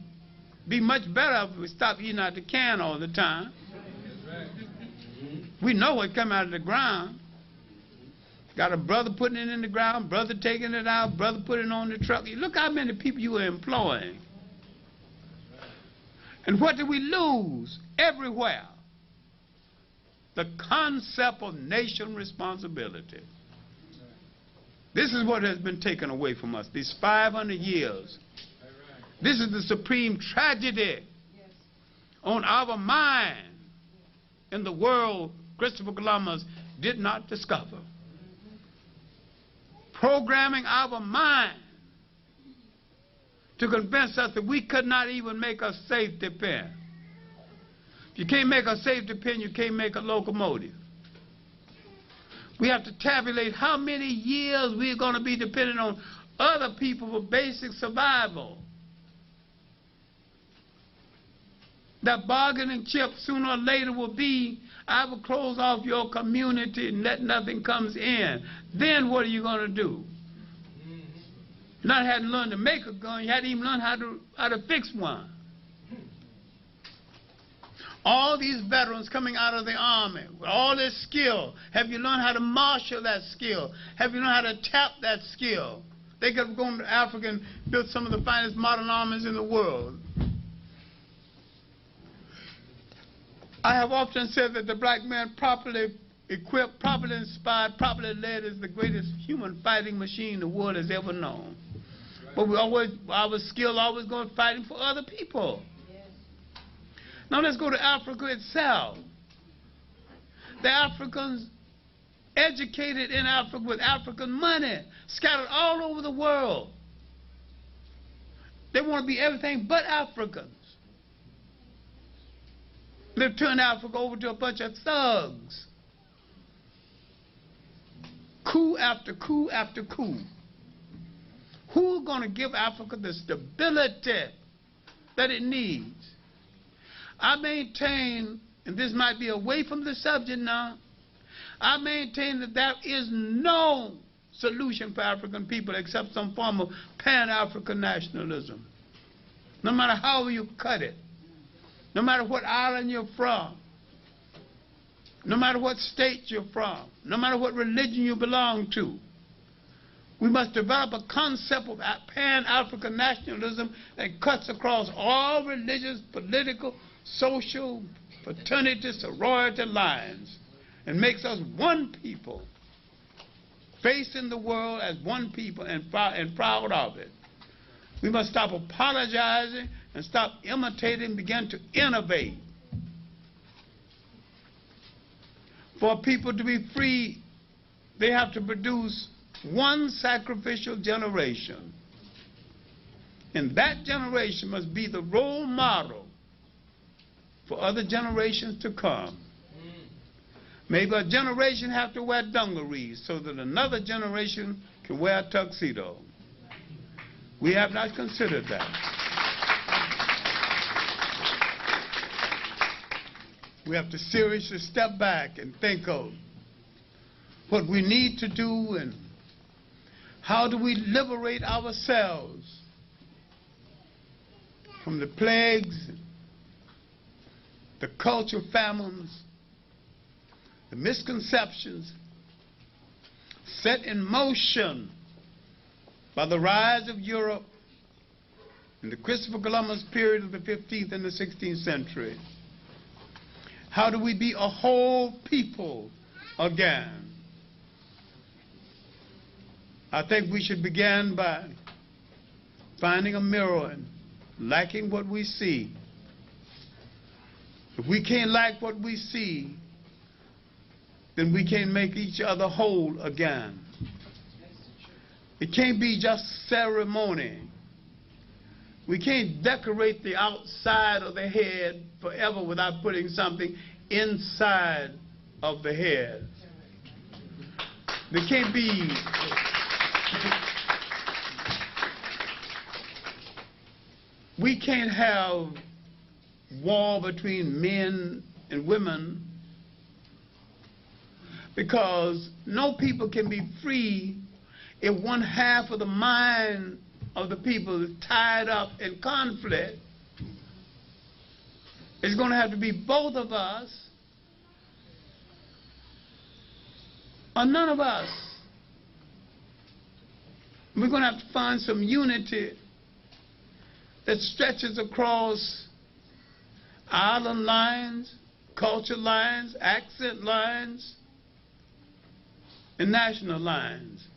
Be much better if we stop eating out the can all the time. We know what come out of the ground. Got a brother putting it in the ground, brother taking it out, brother putting it on the truck. Look how many people you are employing. And what do we lose? Everywhere. The concept of nation responsibility. This is what has been taken away from us these 500 years. This is the supreme tragedy on our mind in the world Christopher Columbus did not discover. Programming our mind to convince us that we could not even make a safety pin. If you can't make a safety pin, you can't make a locomotive. We have to tabulate how many years we're going to be dependent on other people for basic survival. That bargaining chip sooner or later will be, I will close off your community and let nothing comes in. Then what are you going to do? You not hadn't learned to make a gun, you hadn't even learned how to fix one. All these veterans coming out of the Army with all this skill, have you learned how to marshal that skill? Have you learned how to tap that skill? They could have gone to Africa and built some of the finest modern armies in the world. I have often said that the black man, properly equipped, properly inspired, properly led, is the greatest human fighting machine the world has ever known. But our skill always going fighting for other people. Now let's go to Africa itself. The Africans educated in Africa with African money, scattered all over the world. They want to be everything but Africans. They've turned Africa over to a bunch of thugs. Coup after coup after coup. Who's going to give Africa the stability that it needs? I maintain, and this might be away from the subject now, I maintain that there is no solution for African people except some form of pan-African nationalism. No matter how you cut it, no matter what island you're from, no matter what state you're from, no matter what religion you belong to, we must develop a concept of pan-African nationalism that cuts across all religious, political, social, fraternity, sorority lines and makes us one people, facing the world as one people and proud of it. We must stop apologizing and stop imitating, begin to innovate. For people to be free, they have to produce one sacrificial generation. And that generation must be the role model for other generations to come. Maybe a generation have to wear dungarees so that another generation can wear a tuxedo. We have not considered that. We have to seriously step back and think of what we need to do and how do we liberate ourselves from the plagues, the cultural famines, the misconceptions set in motion by the rise of Europe in the Christopher Columbus period of the 15th and the 16th century. How do we be a whole people again? I think we should begin by finding a mirror and liking what we see. If we can't like what we see, then we can't make each other whole again. It can't be just ceremony. We can't decorate the outside of the head forever without putting something inside of the head. There can't be we can't have war between men and women because no people can be free if one half of the mind of the people is tied up in conflict. It's going to have to be both of us or none of us. We're going to have to find some unity that stretches across island lines, culture lines, accent lines, and national lines.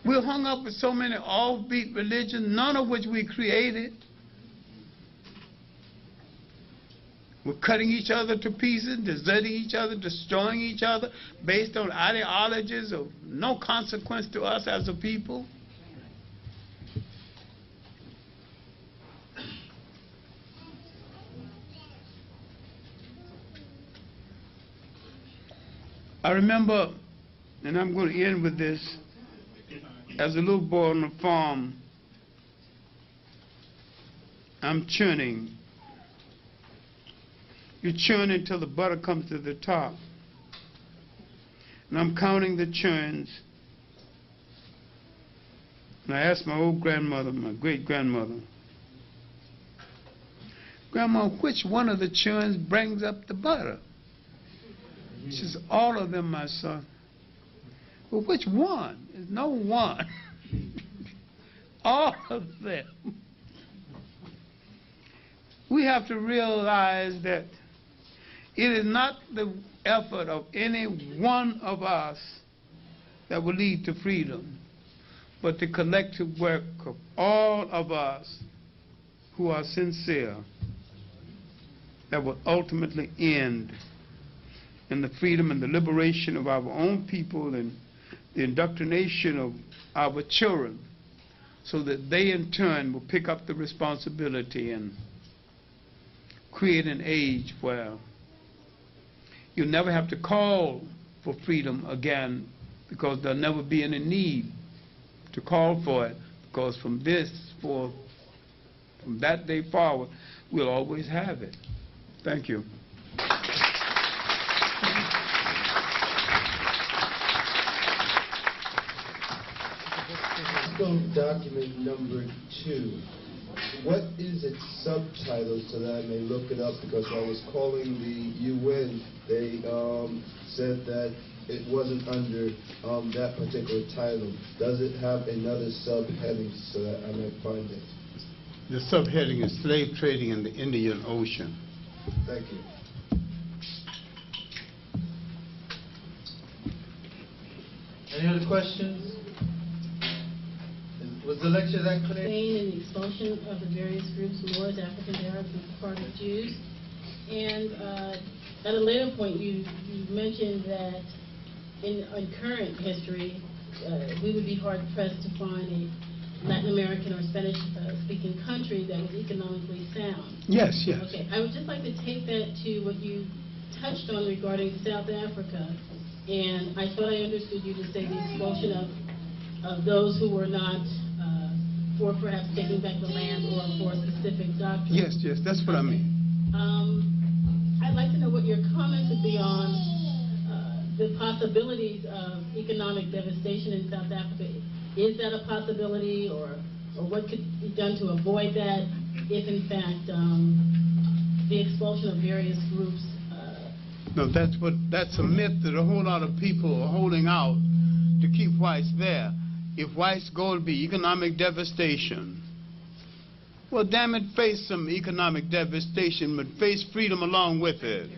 We're hung up with so many offbeat religions, none of which we created. We're cutting each other to pieces, deserting each other, destroying each other based on ideologies of no consequence to us as a people. I remember, and I'm going to end with this, as a little boy on the farm, I'm churning. You churn until the butter comes to the top. And I'm counting the churns. And I asked my old grandmother, my great-grandmother, Grandma, which one of the churns brings up the butter? She says, all of them, my son. Well, which one? There's no one. All of them. We have to realize that it is not the effort of any one of us that will lead to freedom, but the collective work of all of us who are sincere that will ultimately end in the freedom and the liberation of our own people and the indoctrination of our children, so that they in turn will pick up the responsibility and create an age where you'll never have to call for freedom again, because there'll never be any need to call for it, because from that day forward, we'll always have it. Thank you. Document number 2. What is its subtitle so that I may look it up? Because I was calling the UN, they said that it wasn't under that particular title. Does it have another subheading so that I may find it? The subheading is Slave Trading in the Indian Ocean. Thank you. Any other questions? Was the lecture that clear? And the expulsion of the various groups, Moors, African Arabs, and part of Jews. And at a later point, you mentioned that in current history, we would be hard-pressed to find a Latin American or Spanish-speaking country that was economically sound. Yes, yes. Okay, I would just like to take that to what you touched on regarding South Africa. And I thought I understood you to say the expulsion of those who were not for perhaps taking back the land or for a specific doctrine. Yes, yes, that's what I mean. I'd like to know what your comments would be on the possibilities of economic devastation in South Africa. Is that a possibility, or what could be done to avoid that if, in fact, the expulsion of various groups? No, that's a myth that a whole lot of people are holding out to keep whites there. If whites go to be economic devastation, well, damn it, face some economic devastation, but face freedom along with it.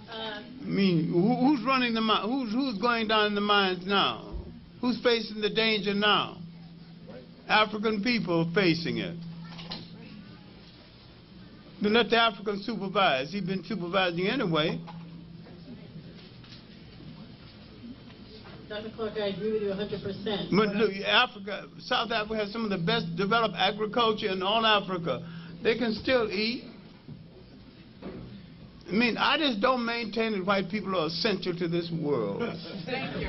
I mean, who's running the mine? Who's going down in the mines now? Who's facing the danger now? African people facing it. Then let the African supervise. He's been supervising anyway. Dr. Clarke, I agree with you 100%. But look, South Africa has some of the best developed agriculture in all Africa. They can still eat. I mean, I just don't maintain that white people are essential to this world. Thank you.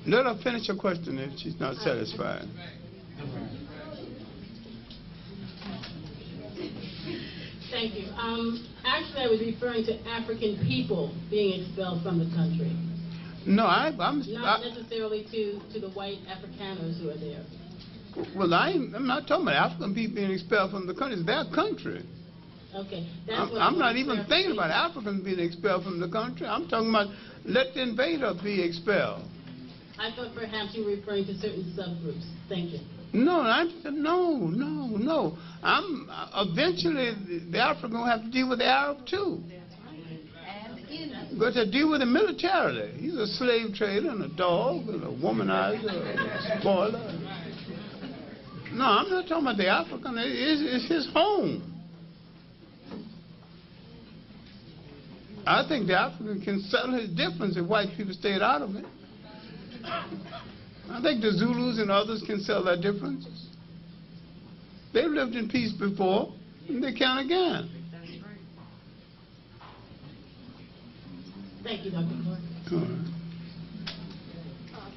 Let her finish her question if she's not satisfied. Thank you. Actually, I was referring to African people being expelled from the country. No, Not necessarily to the white Afrikaners who are there. Well, I'm not talking about African people being expelled from the country. It's their country. Okay. That's what I'm not even thinking about Africans being expelled from the country. I'm talking about let the invader be expelled. I thought perhaps you were referring to certain subgroups. Thank you. No, no. Eventually the African will have to deal with the Arab too. But to deal with him militarily. He's a slave trader and a dog and a womanizer, a spoiler. No, I'm not talking about the African. It's his home. I think the African can settle his difference if white people stayed out of it. I think the Zulus and others can settle their differences. They've lived in peace before, and they can again. Thank you, Dr. Clarke. All right.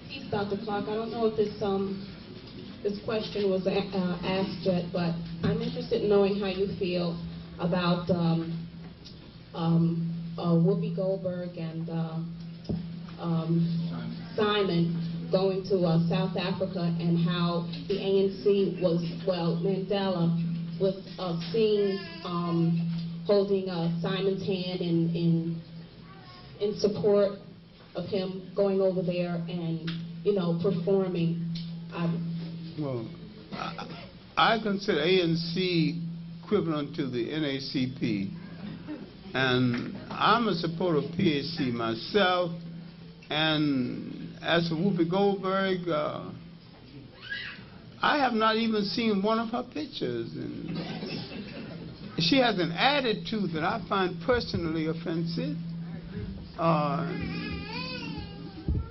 Peace, Dr. Clarke. I don't know if this question was asked yet, but I'm interested in knowing how you feel about Whoopi Goldberg and Simon going to South Africa, and how the ANC was, well, Mandela was seen holding Simon's hand in support of him going over there and, performing. Well, I consider ANC equivalent to the NACP, and I'm a supporter of PAC myself. And as for Whoopi Goldberg, I have not even seen one of her pictures, and she has an attitude that I find personally offensive.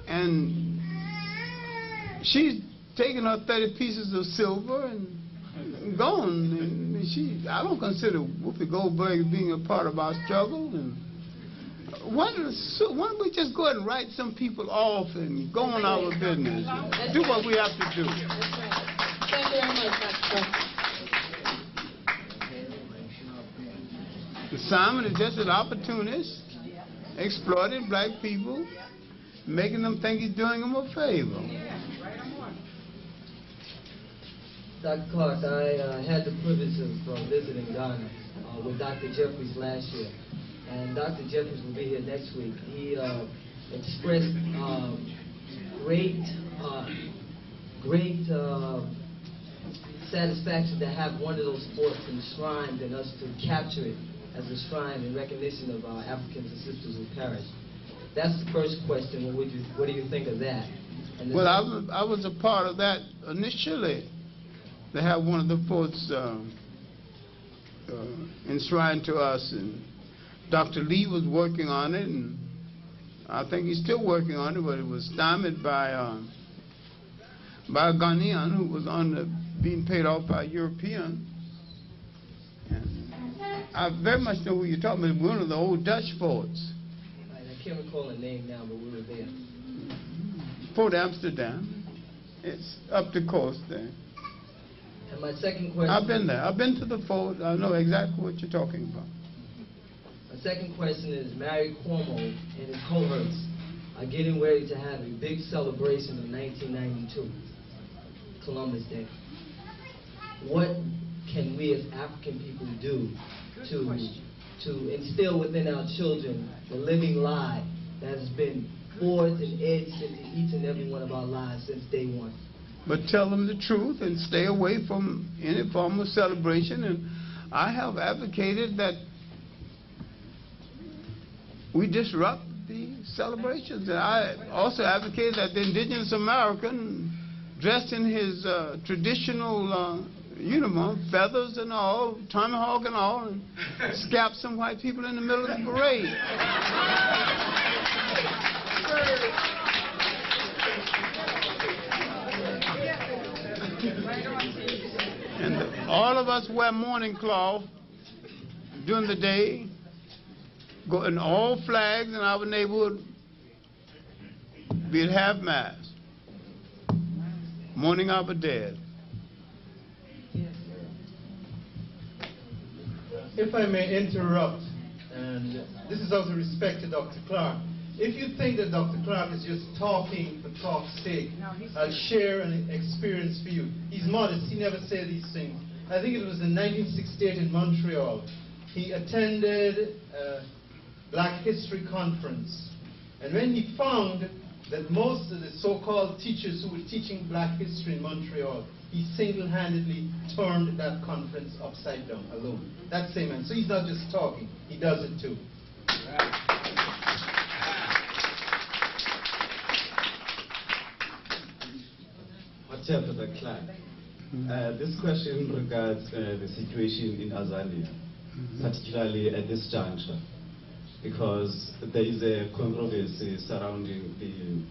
And she's taken her 30 pieces of silver and gone. And I don't consider Whoopi Goldberg being a part of our struggle. And why don't we just go ahead and write some people off and go on our business? Do what we have to do. Thank you very much, Dr. Simon is just an opportunist, exploiting black people, making them think he's doing them a favor. Dr. Clarke, I had the privilege of visiting Ghana with Dr. Jeffries last year. And Dr. Jeffries will be here next week. He expressed great satisfaction to have one of those forts enshrined and us to capture it as a shrine in recognition of our Africans and sisters who perished. That's the first question. What do you think of that? Well, I was a part of that initially. They have one of the forts enshrined to us, and Dr. Lee was working on it, and I think he's still working on it, but it was stymied by a Ghanaian who was being paid off by a European. And I very much know who you're talking about. One of the old Dutch forts. I can't recall the name now, but we were there. Fort Amsterdam. It's up the coast there. And my second question... I've been there. I've been to the fort. I know exactly what you're talking about. My second question is, Mary Cuomo and his cohorts are getting ready to have a big celebration in 1992, Columbus Day. What can we as African people do to instill within our children the living lie that has been forged and etched into each and every one of our lives since day one? But tell them the truth and stay away from any form of celebration. And I have advocated that we disrupt the celebrations. And I also advocated that the indigenous American, dressed in his traditional uniform, feathers and all, tomahawk and all, and scalp some white people in the middle of the parade. And all of us wear mourning cloth during the day, go in all flags in our neighborhood, be at half-mast. mourning our dead. If I may interrupt, and this is out of respect to Dr. Clarke. If you think that Dr. Clarke is just talking for talk's sake, I'll share an experience for you. He's modest, he never said these things. I think it was in 1968 in Montreal. He attended a Black History conference. And when he found that most of the so-called teachers who were teaching Black history in Montreal, he single-handedly turned that conference upside down alone. That same man. So he's not just talking, he does it too. What's up, Dr. Clarke? This question regards the situation in Azania, particularly at this juncture, because there is a controversy surrounding the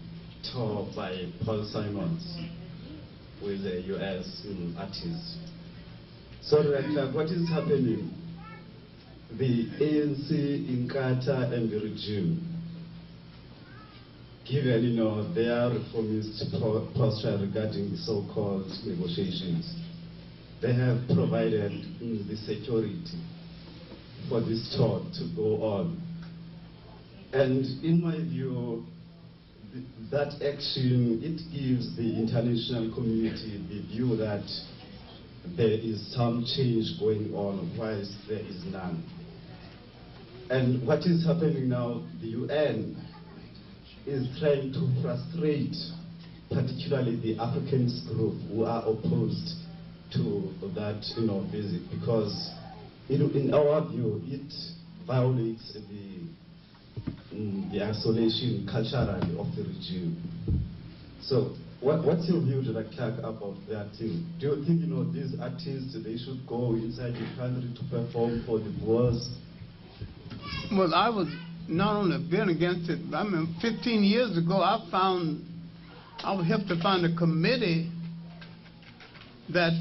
tour by Paul Simons with a U.S. artist. So, Clarke, what is happening? The ANC in Qatar and the regime, given their reformist posture regarding the so-called negotiations, they have provided the security for this tour to go on. And in my view, that action, it gives the international community the view that there is some change going on whilst there is none. And what is happening now, the UN is trying to frustrate particularly the Africanist group who are opposed to that visit, because in our view it violates the isolation culturally of the regime. So what's your view, Dr. Clarke, about that thing? Do you think these artists, they should go inside the country to perform for the Boers? Well, I was not only been against it, I mean, 15 years ago, I was helped to find a committee that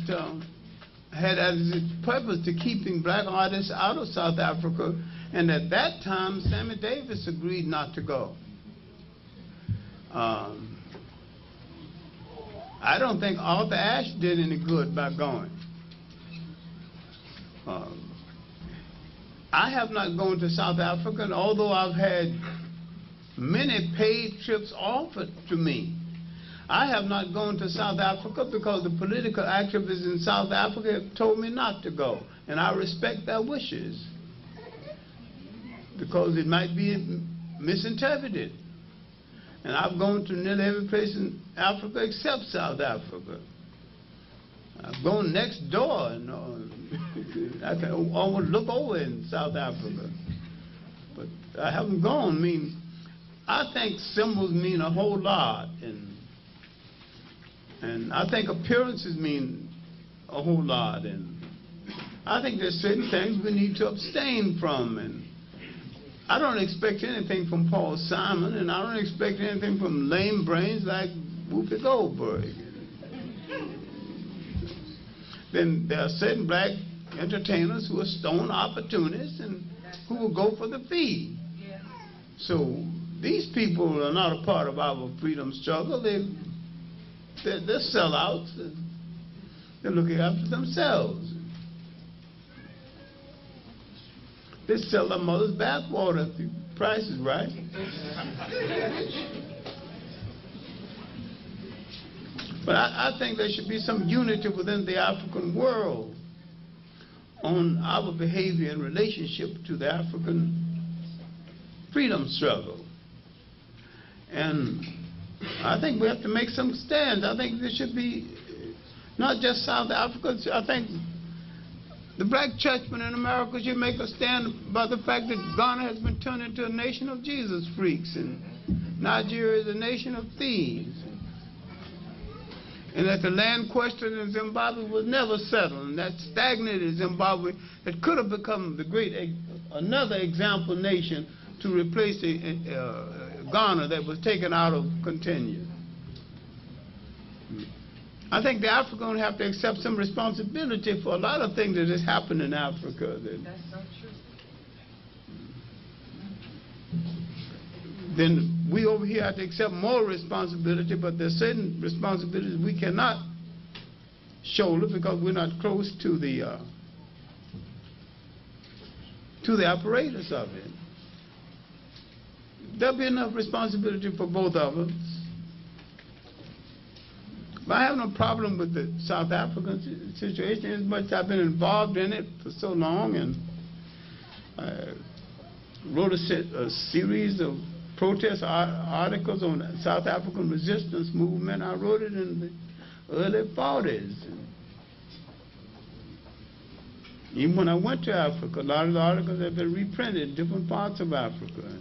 had as its purpose to keeping black artists out of South Africa, and at that time, Sammy Davis agreed not to go. I don't think Arthur Ashe did any good by going. I have not gone to South Africa, and although I've had many paid trips offered to me, I have not gone to South Africa because the political activists in South Africa have told me not to go, and I respect their wishes, because it might be misinterpreted. And I've gone to nearly every place in Africa except South Africa. I've gone next door, I can almost look over in South Africa, but I haven't gone. I mean, I think symbols mean a whole lot, and I think appearances mean a whole lot, and I think there's certain things we need to abstain from, and I don't expect anything from Paul Simon, and I don't expect anything from lame brains like Whoopi Goldberg. Then there are certain black entertainers who are stone opportunists and who will go for the fee. Yeah. So these people are not a part of our freedom struggle. They're sellouts. They're looking after themselves. They sell their mother's bathwater if the price is right. But I think there should be some unity within the African world on our behavior in relationship to the African freedom struggle. And I think we have to make some stands. I think there should be not just South Africa. I think the black churchmen in America should make a stand by the fact that Ghana has been turned into a nation of Jesus freaks, and Nigeria is a nation of thieves, and that the land question in Zimbabwe was never settled, and that stagnated Zimbabwe that could have become the great, another example nation to replace the Ghana that was taken out of contention. I think the Africans have to accept some responsibility for a lot of things that has happened in Africa. That's so true. then we over here have to accept more responsibility, but there's certain responsibilities we cannot shoulder because we're not close to the apparatus of it. There'll be enough responsibility for both of us. But I have no problem with the South African situation as much as I've been involved in it for so long, and wrote a series of protest articles on the South African resistance movement. I wrote it in the early 40s. Even when I went to Africa, a lot of the articles have been reprinted in different parts of Africa.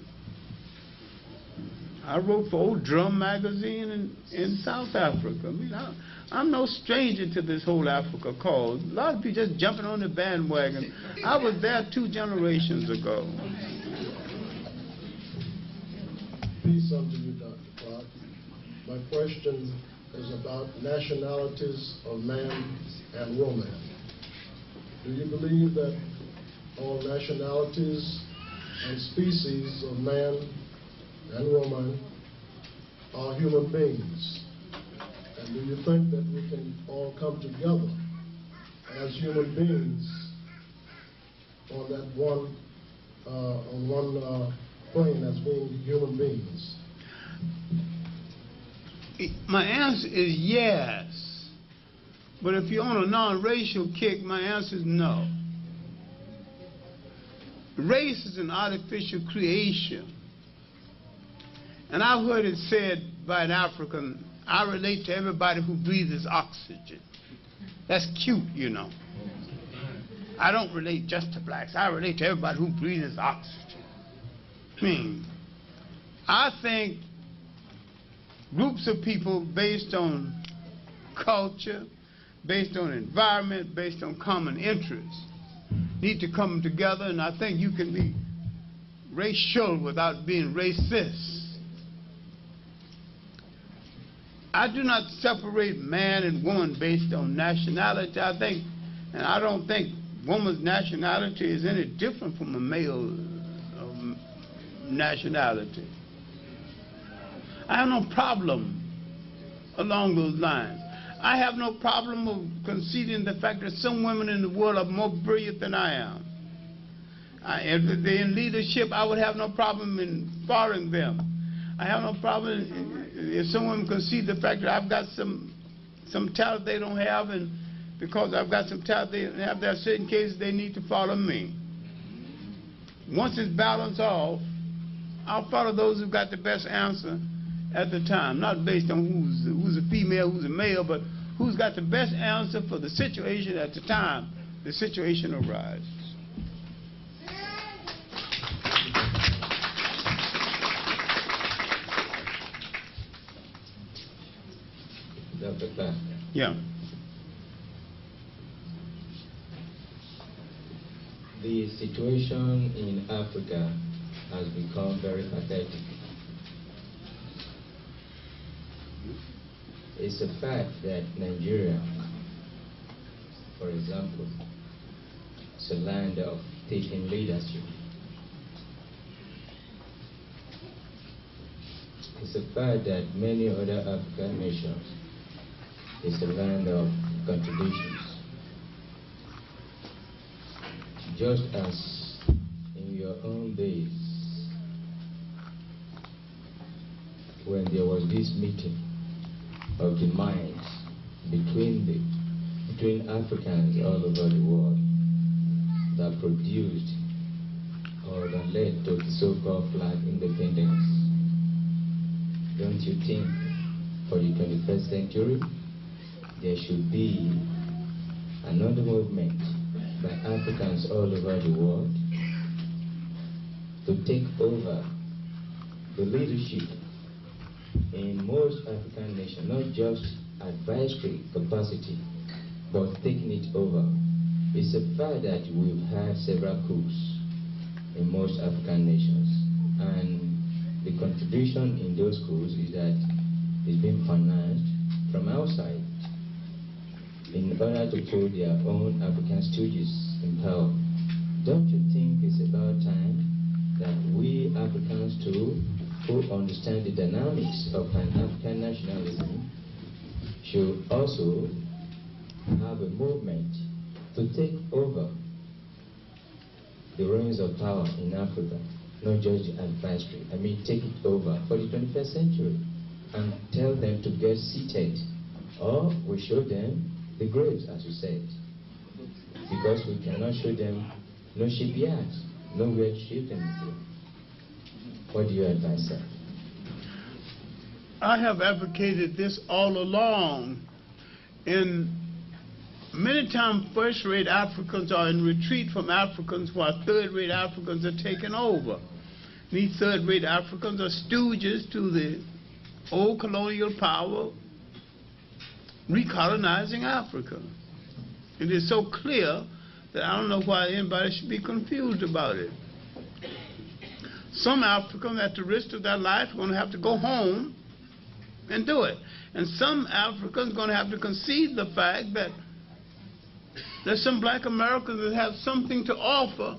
I wrote for Old Drum magazine in South Africa. I mean, I'm no stranger to this whole Africa cause. A lot of people just jumping on the bandwagon. I was there 2 generations ago. Peace unto you, Dr. Clarke. My question is about nationalities of man and woman. Do you believe that all nationalities and species of man and woman are human beings? And do you think that we can all come together as human beings on that one plane as being human beings? My answer is yes. But if you're on a non-racial kick, my answer is no. Race is an artificial creation. And I've heard it said by an African, I relate to everybody who breathes oxygen. That's cute, you know. I don't relate just to blacks. I relate to everybody who breathes oxygen. I think groups of people based on culture, based on environment, based on common interests, need to come together, and I think you can be racial without being racist. I do not separate man and woman based on nationality. I think, and I don't think woman's nationality is any different from a male nationality. I have no problem along those lines. I have no problem of conceding the fact that some women in the world are more brilliant than I am. If they're in leadership, I would have no problem in following them. I have no problem if someone concede the fact that I've got some talent they don't have, and because I've got some talent they have, there are certain cases they need to follow me. Once it's balanced off, I'll follow those who've got the best answer at the time, not based on who's a female, who's a male, but who's got the best answer for the situation at the time the situation arises. Dr. Clarke. Yeah. The situation in Africa has become very pathetic. It's a fact that Nigeria, for example, is a land of taking leadership. It's a fact that many other African nations is a land of contradictions. Just as in your own days, when there was this meeting of the minds between Africans all over the world that produced or that led to the so-called flag independence, don't you think for the 21st century there should be another movement by Africans all over the world to take over the leadership in most African nations, not just advisory capacity, but taking it over? It's a fact that we've had several coups in most African nations, and the contribution in those coups is that it's been financed from outside in order to put their own African stooges in power. Don't you think it's about time that we Africans too who understand the dynamics of Pan-African nationalism should also have a movement to take over the reins of power in Africa, not just advisory. I mean, take it over for the 21st century and tell them to get seated. Or we show them the graves, as you said, because we cannot show them no shipyards, nowhere to ship them to. What do you advise, sir? I have advocated this all along. In many times, first-rate Africans are in retreat from Africans, while third-rate Africans are taking over. These third-rate Africans are stooges to the old colonial power recolonizing Africa. It is so clear that I don't know why anybody should be confused about it. Some Africans, at the risk of their life, are going to have to go home and do it. And some Africans are going to have to concede the fact that there's some black Americans that have something to offer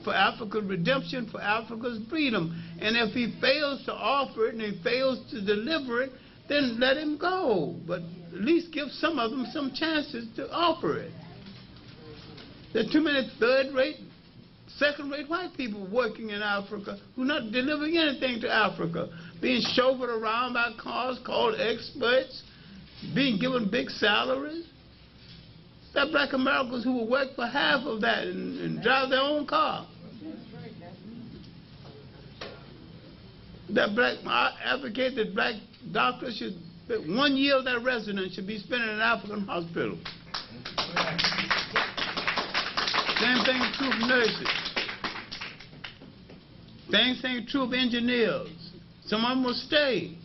for Africa's redemption, for Africa's freedom. And if he fails to offer it and he fails to deliver it, then let him go. But at least give some of them some chances to offer it. There are too many third-rate, second-rate white people working in Africa who are not delivering anything to Africa, being chauffeured around by cars called experts, being given big salaries. There are black Americans who will work for half of that and drive their own car. I advocate that black doctors should, that 1 year of their residence should be spent in an African hospital. Same thing is true of nurses. Same thing is true of engineers. Some of them will stay.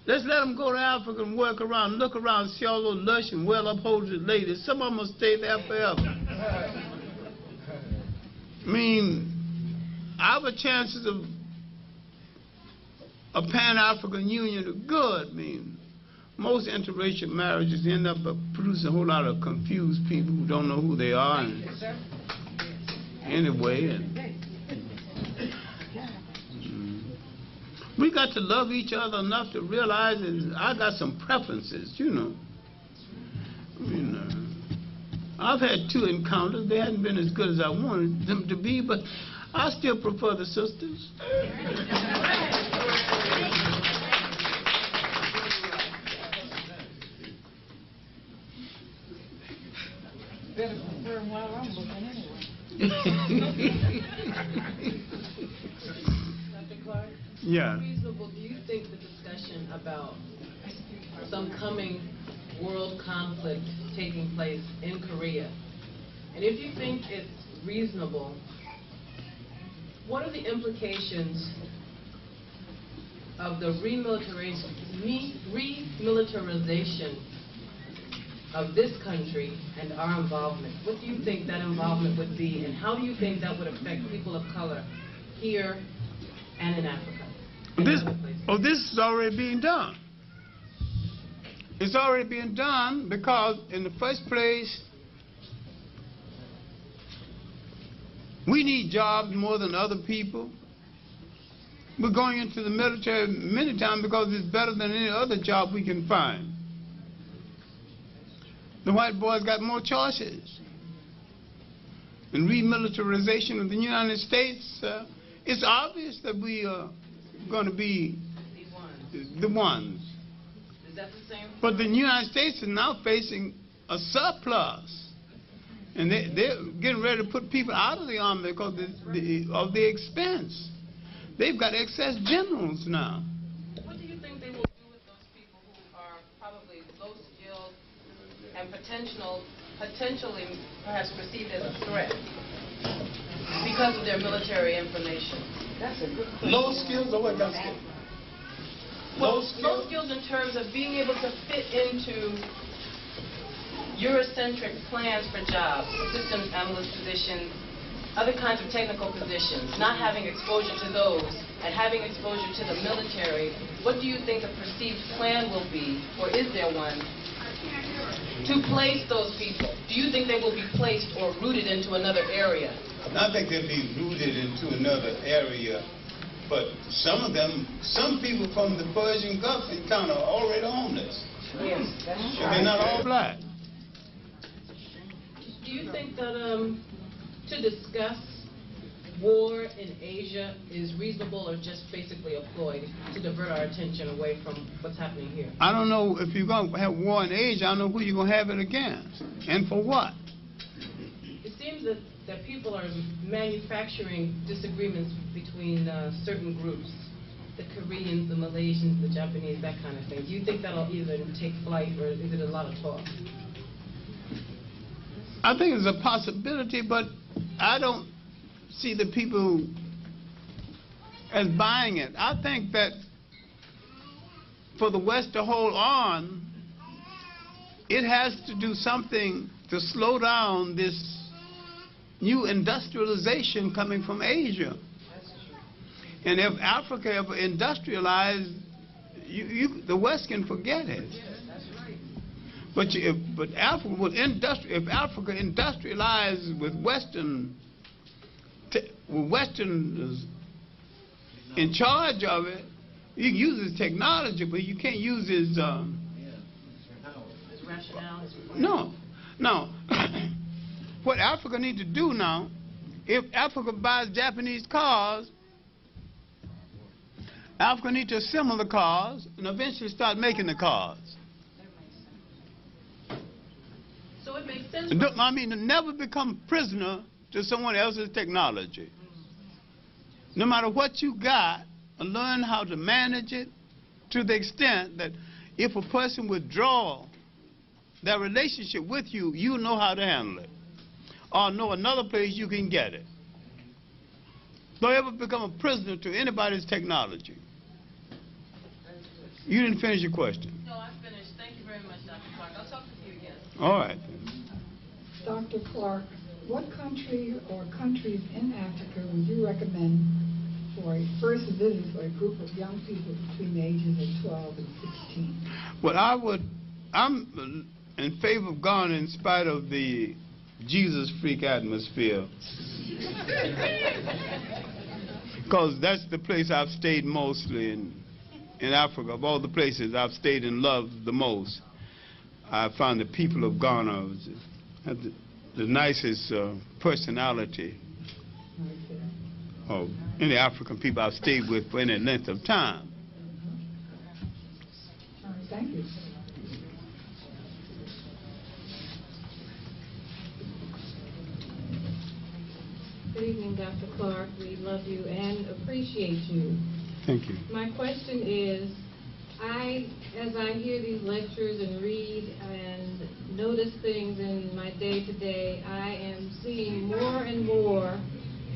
Let's let them go to Africa and work around, look around, see all those lush and well-upholstered ladies. Some of them will stay there forever. I mean, our chances of a Pan-African Union are good. I mean, most interracial marriages end up producing a whole lot of confused people who don't know who they are. And anyway, we got to love each other enough to realize that I got some preferences, you know. I mean, I've had 2 encounters. They hadn't been as good as I wanted them to be, but I still prefer the sisters. Better prefer them while I'm looking anyway. Dr. Clarke? Yeah. How reasonable do you think the discussion about some coming world conflict taking place in Korea? And if you think it's reasonable, what are the implications of the remilitarization of this country and our involvement? What do you think that involvement would be, and how do you think that would affect people of color here and in Africa? This is already being done. It's already being done because, in the first place, we need jobs more than other people. We're going into the military many times because it's better than any other job we can find. The white boys got more choices. In remilitarization of the United States, it's obvious that we are going to be the ones. Is that the same? But the United States is now facing a surplus. And they're getting ready to put people out of the army because of the expense. They've got excess generals now. What do you think they will do with those people who are probably low-skilled and potentially perhaps perceived as a threat because of their military information? That's a good question. Low skills or what got skills? Low skills in terms of being able to fit into Eurocentric plans for jobs, systems analyst positions, other kinds of technical positions, not having exposure to those and having exposure to the military. What do you think the perceived plan will be, or is there one, to place those people? Do you think they will be placed or rooted into another area? I think they'll be rooted into another area But some people from the Persian Gulf are kind of already on this. Yes, that's true. They're not all black. Do you think that to discuss war in Asia is reasonable or just basically a ploy to divert our attention away from what's happening here? I don't know if you're going to have war in Asia. I don't know who you're going to have it against and for what. It seems that people are manufacturing disagreements between certain groups, the Koreans, the Malaysians, the Japanese, that kind of thing. Do you think that'll even take flight, or is it a lot of talk? I think it's a possibility, but I don't see the people as buying it. I think that for the West to hold on, it has to do something to slow down this new industrialization coming from Asia. And if Africa ever industrialized, the West can forget it. But if Africa industrialized with Westerners in charge of it, you can use his technology, but you can't use his rationale. No. What Africa needs to do now, if Africa buys Japanese cars, Africa needs to assemble the cars and eventually start making the cars. So it makes sense. I mean, to never become prisoner to someone else's technology. No matter what you got, learn how to manage it to the extent that if a person withdraws their relationship with you, you know how to handle it. Or know another place you can get it. Don't ever become a prisoner to anybody's technology. You didn't finish your question. No, I finished. Thank you very much, Dr. Clarke. I'll talk with you again. All right. Dr. Clarke, what country or countries in Africa would you recommend for a first visit for a group of young people between the ages of 12 and 16? Well, I'm in favor of Ghana in spite of the Jesus freak atmosphere. Because that's the place I've stayed mostly in Africa. Of all the places I've stayed and loved the most, I found the people of Ghana had the nicest personality of any African people I've stayed with for any length of time. All right, thank you. Good evening, Dr. Clarke. We love you and appreciate you. Thank you. My question is, as I hear these lectures and read and notice things in my day-to-day, I am seeing more and more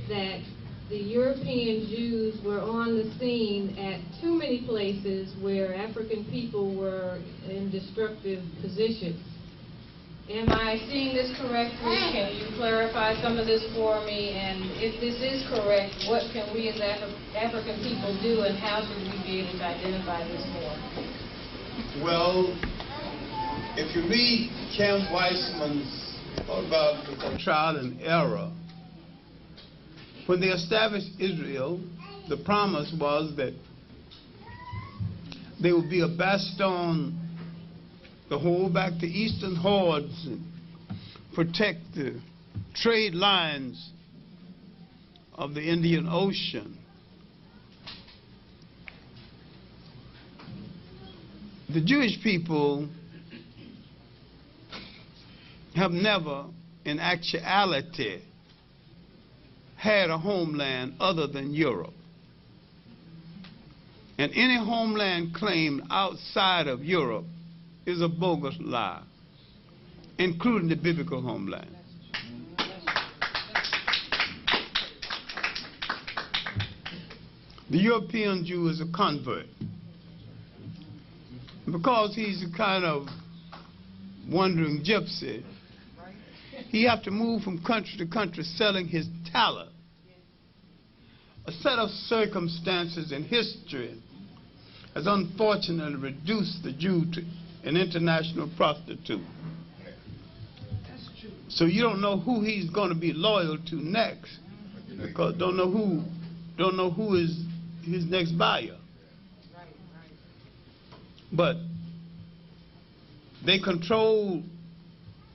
that the European Jews were on the scene at too many places where African people were in destructive positions. Am I seeing this correctly? Can you clarify some of this for me? And if this is correct, what can we as African people do, and how should we be able to identify this more? Well, if you read Ken Weissman's autobiography, Trial and Error, when they established Israel, the promise was that there would be a bastion to hold back the eastern hordes and protect the trade lines of the Indian Ocean. The Jewish people have never, in actuality, had a homeland other than Europe. And any homeland claimed outside of Europe is a bogus lie, including the biblical homeland. The European Jew is a convert. Because he's a kind of wandering gypsy, he have to move from country to country selling his talent. A set of circumstances in history has unfortunately reduced the Jew to an international prostitute. So you don't know who he's going to be loyal to next, because don't know who is his next buyer. But they control,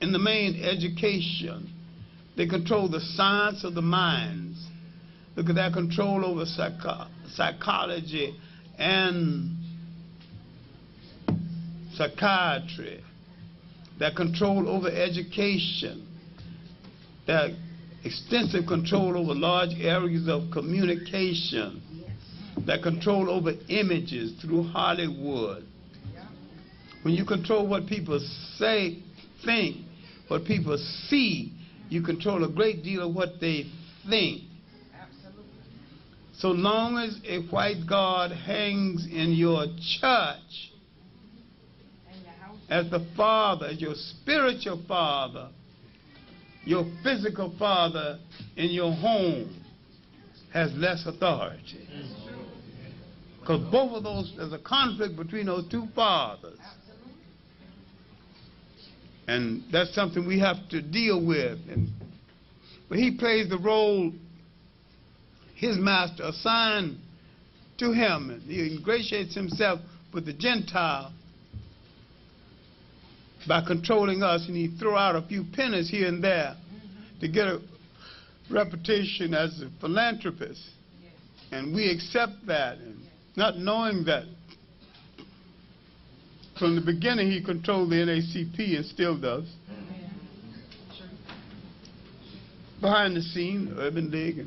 in the main, education. They control the science of the minds. Look at that control over psychology and psychiatry. That control over education. That extensive control over large areas of communication. That control over images through Hollywood. When you control what people say, think, what people see, you control a great deal of what they think. So long as a white God hangs in your church as the father, as your spiritual father, your physical father in your home has less authority. Because both of those, there's a conflict between those two fathers. And that's something we have to deal with. But he plays the role his master assigned to him. And he ingratiates himself with the Gentile by controlling us, and he throw out a few pennies here and there to get a reputation as a philanthropist. And we accept that, and not knowing that from the beginning he controlled the NACP and still does. Behind the scene, the Urban League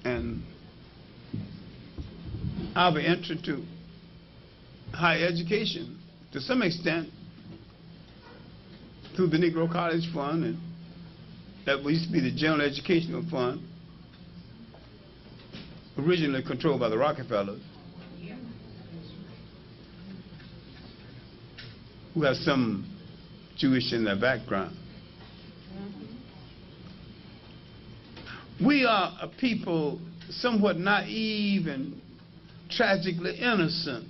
and our entry to higher education to some extent through the Negro College Fund, and that used to be the General Educational Fund, originally controlled by the Rockefellers, who have some Jewish in their background. We are a people somewhat naive and tragically innocent.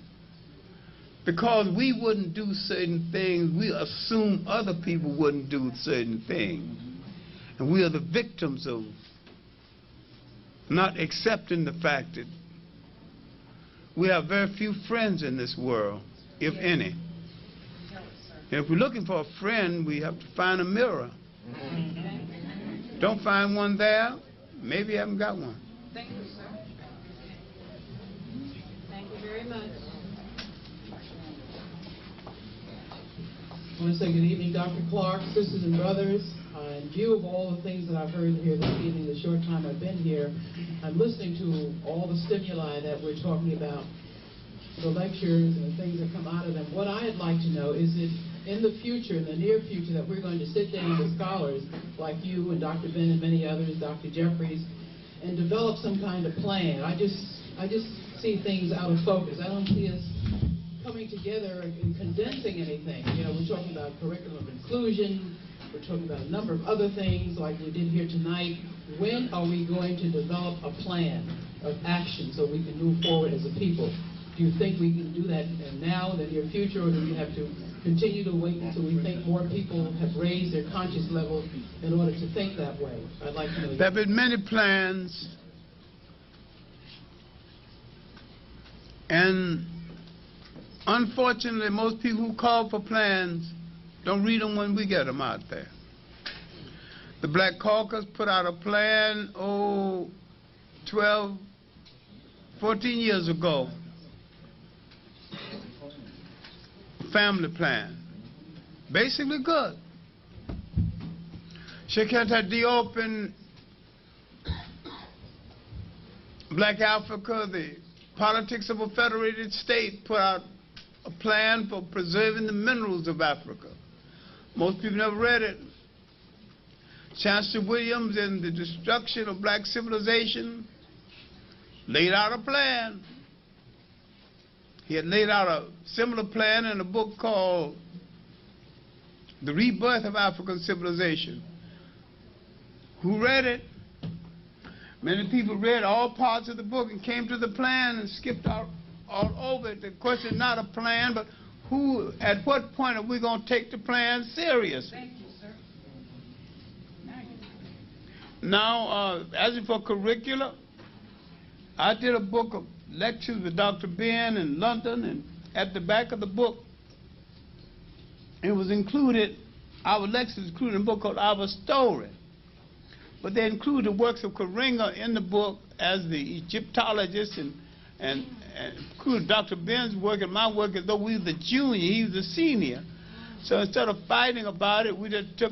Because we wouldn't do certain things, we assume other people wouldn't do certain things. And we are the victims of not accepting the fact that we have very few friends in this world, if any. And if we're looking for a friend, we have to find a mirror. Don't find one there, maybe you haven't got one. Thank you, sir. Thank you very much. I want to say good evening, Dr. Clarke, sisters and brothers. In view of all the things that I've heard here this evening, the short time I've been here, I'm listening to all the stimuli that we're talking about, the lectures and the things that come out of them. What I'd like to know is that in the future, in the near future, that we're going to sit down with scholars like you and Dr. Ben and many others, Dr. Jeffries, and develop some kind of plan. I just see things out of focus. I don't see us coming together and condensing anything. You know, we're talking about curriculum inclusion, we're talking about a number of other things like we did here tonight. When are we going to develop a plan of action so we can move forward as a people? Do you think we can do that now, in the near future, or do we have to continue to wait until we think more people have raised their conscious level in order to think that way? I'd like to know. There have been many plans, and unfortunately, most people who call for plans don't read them when we get them out there. The Black Caucus put out a plan, 12, 14 years ago. Family plan. Basically good. Sheketa Diop in Black Africa, the Politics of a Federated State, put out a plan for preserving the minerals of Africa. Most people never read it. Chancellor Williams in The Destruction of Black Civilization laid out a plan. He had laid out a similar plan in a book called The Rebirth of African Civilization. Who read it? Many people read all parts of the book and came to the plan and skipped out all over it. The question is not a plan, but who, at what point are we going to take the plan seriously? Thank you, sir. Now, as for curricula, I did a book of lectures with Dr. Ben in London, and at the back of the book, it was included, our lectures included a book called Our Story. But they included the works of Karinga in the book as the Egyptologist, and included Dr. Ben's work and my work as though we were the junior, he was the senior. So instead of fighting about it, we just took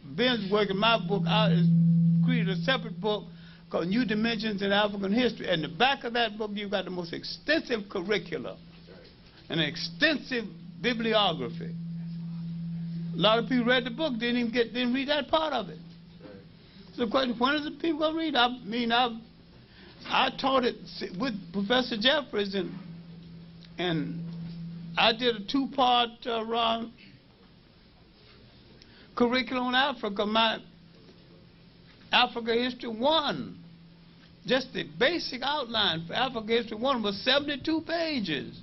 Ben's work and my book out and created a separate book called New Dimensions in African History. And in the back of that book, you've got the most extensive curricula and an extensive bibliography. A lot of people read the book, didn't read that part of it. So the question, when is the people going to read? I mean, I taught it with Professor Jeffries, and I did a two-part curriculum on Africa. My Africa History 1, just the basic outline for Africa History 1 was 72 pages.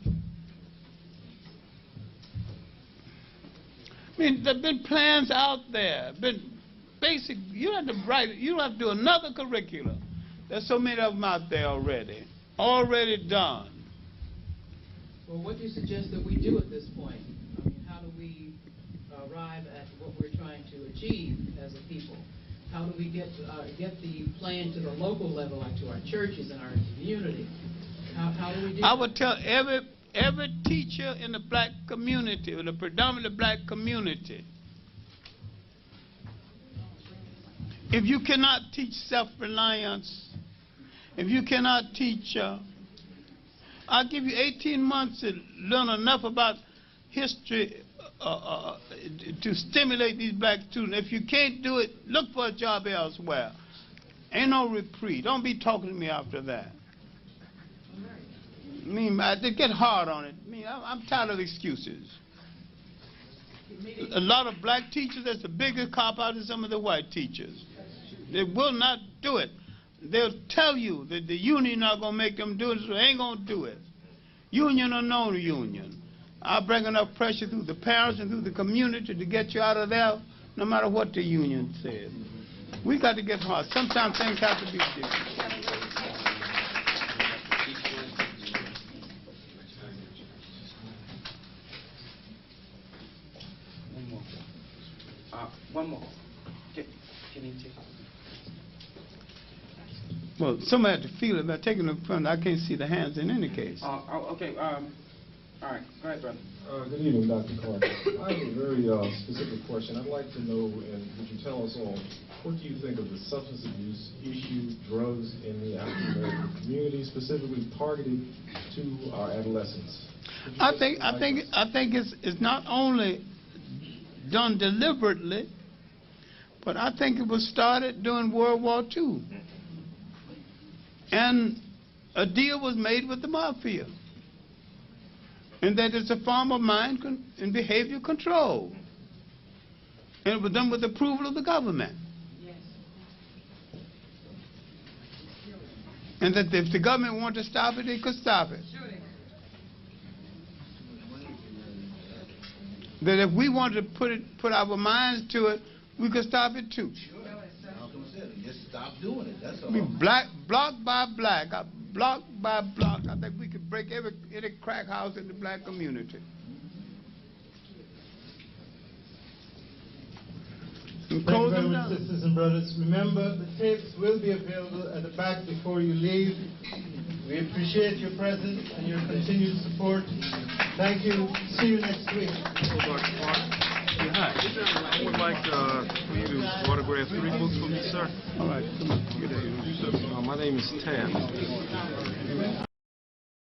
I mean, there have been plans out there, basic, you don't have to write, you don't have to do another curriculum. There's so many of them out there already done. Well, what do you suggest that we do at this point? I mean, how do we arrive at what we're trying to achieve as a people? How do we get the plan to the local level, like to our churches and our community? How do we do that? I would tell every teacher in the black community, or the predominantly black community, if you cannot teach self-reliance, if you cannot teach, I'll give you 18 months to learn enough about history to stimulate these black students. If you can't do it, look for a job elsewhere. Ain't no reprieve. Don't be talking to me after that. I mean, they get hard on it. I mean, I'm tired of excuses. A lot of black teachers, that's the biggest cop-out than some of the white teachers. They will not do it. They'll tell you that the union not going to make them do it, so they ain't going to do it. Union or no union. I'll bring enough pressure through the parents and through the community to get you out of there, no matter what the union says. We got to get hard. Sometimes things have to be different. One more. Can you take it? Well, somebody had to feel it. By taking them front, I can't see the hands in any case. Okay. All right. Go ahead, brother. Good evening, Dr. Clarke. I have a very specific question. I'd like to know, and would you tell us all, what do you think of the substance abuse issue, drugs in the African American community, specifically targeted to our adolescents? I think it's not only done deliberately, but I think it was started during World War II. And a deal was made with the mafia. And that it's a form of mind and behavior control. And it was done with the approval of the government. Yes. And that if the government wanted to stop it, they could stop it. That if we wanted to put our minds to it, we could stop it too. Just stop doing it. That's all. I mean, block by block, I think we could break every crack house in the black community. Thank you very much, sisters and brothers. Remember, the tapes will be available at the back before you leave. We appreciate your presence and your continued support. Thank you. See you next week. Hi. I would like for you to autograph 3 books for me, sir. All right. Come on. My name is Tab.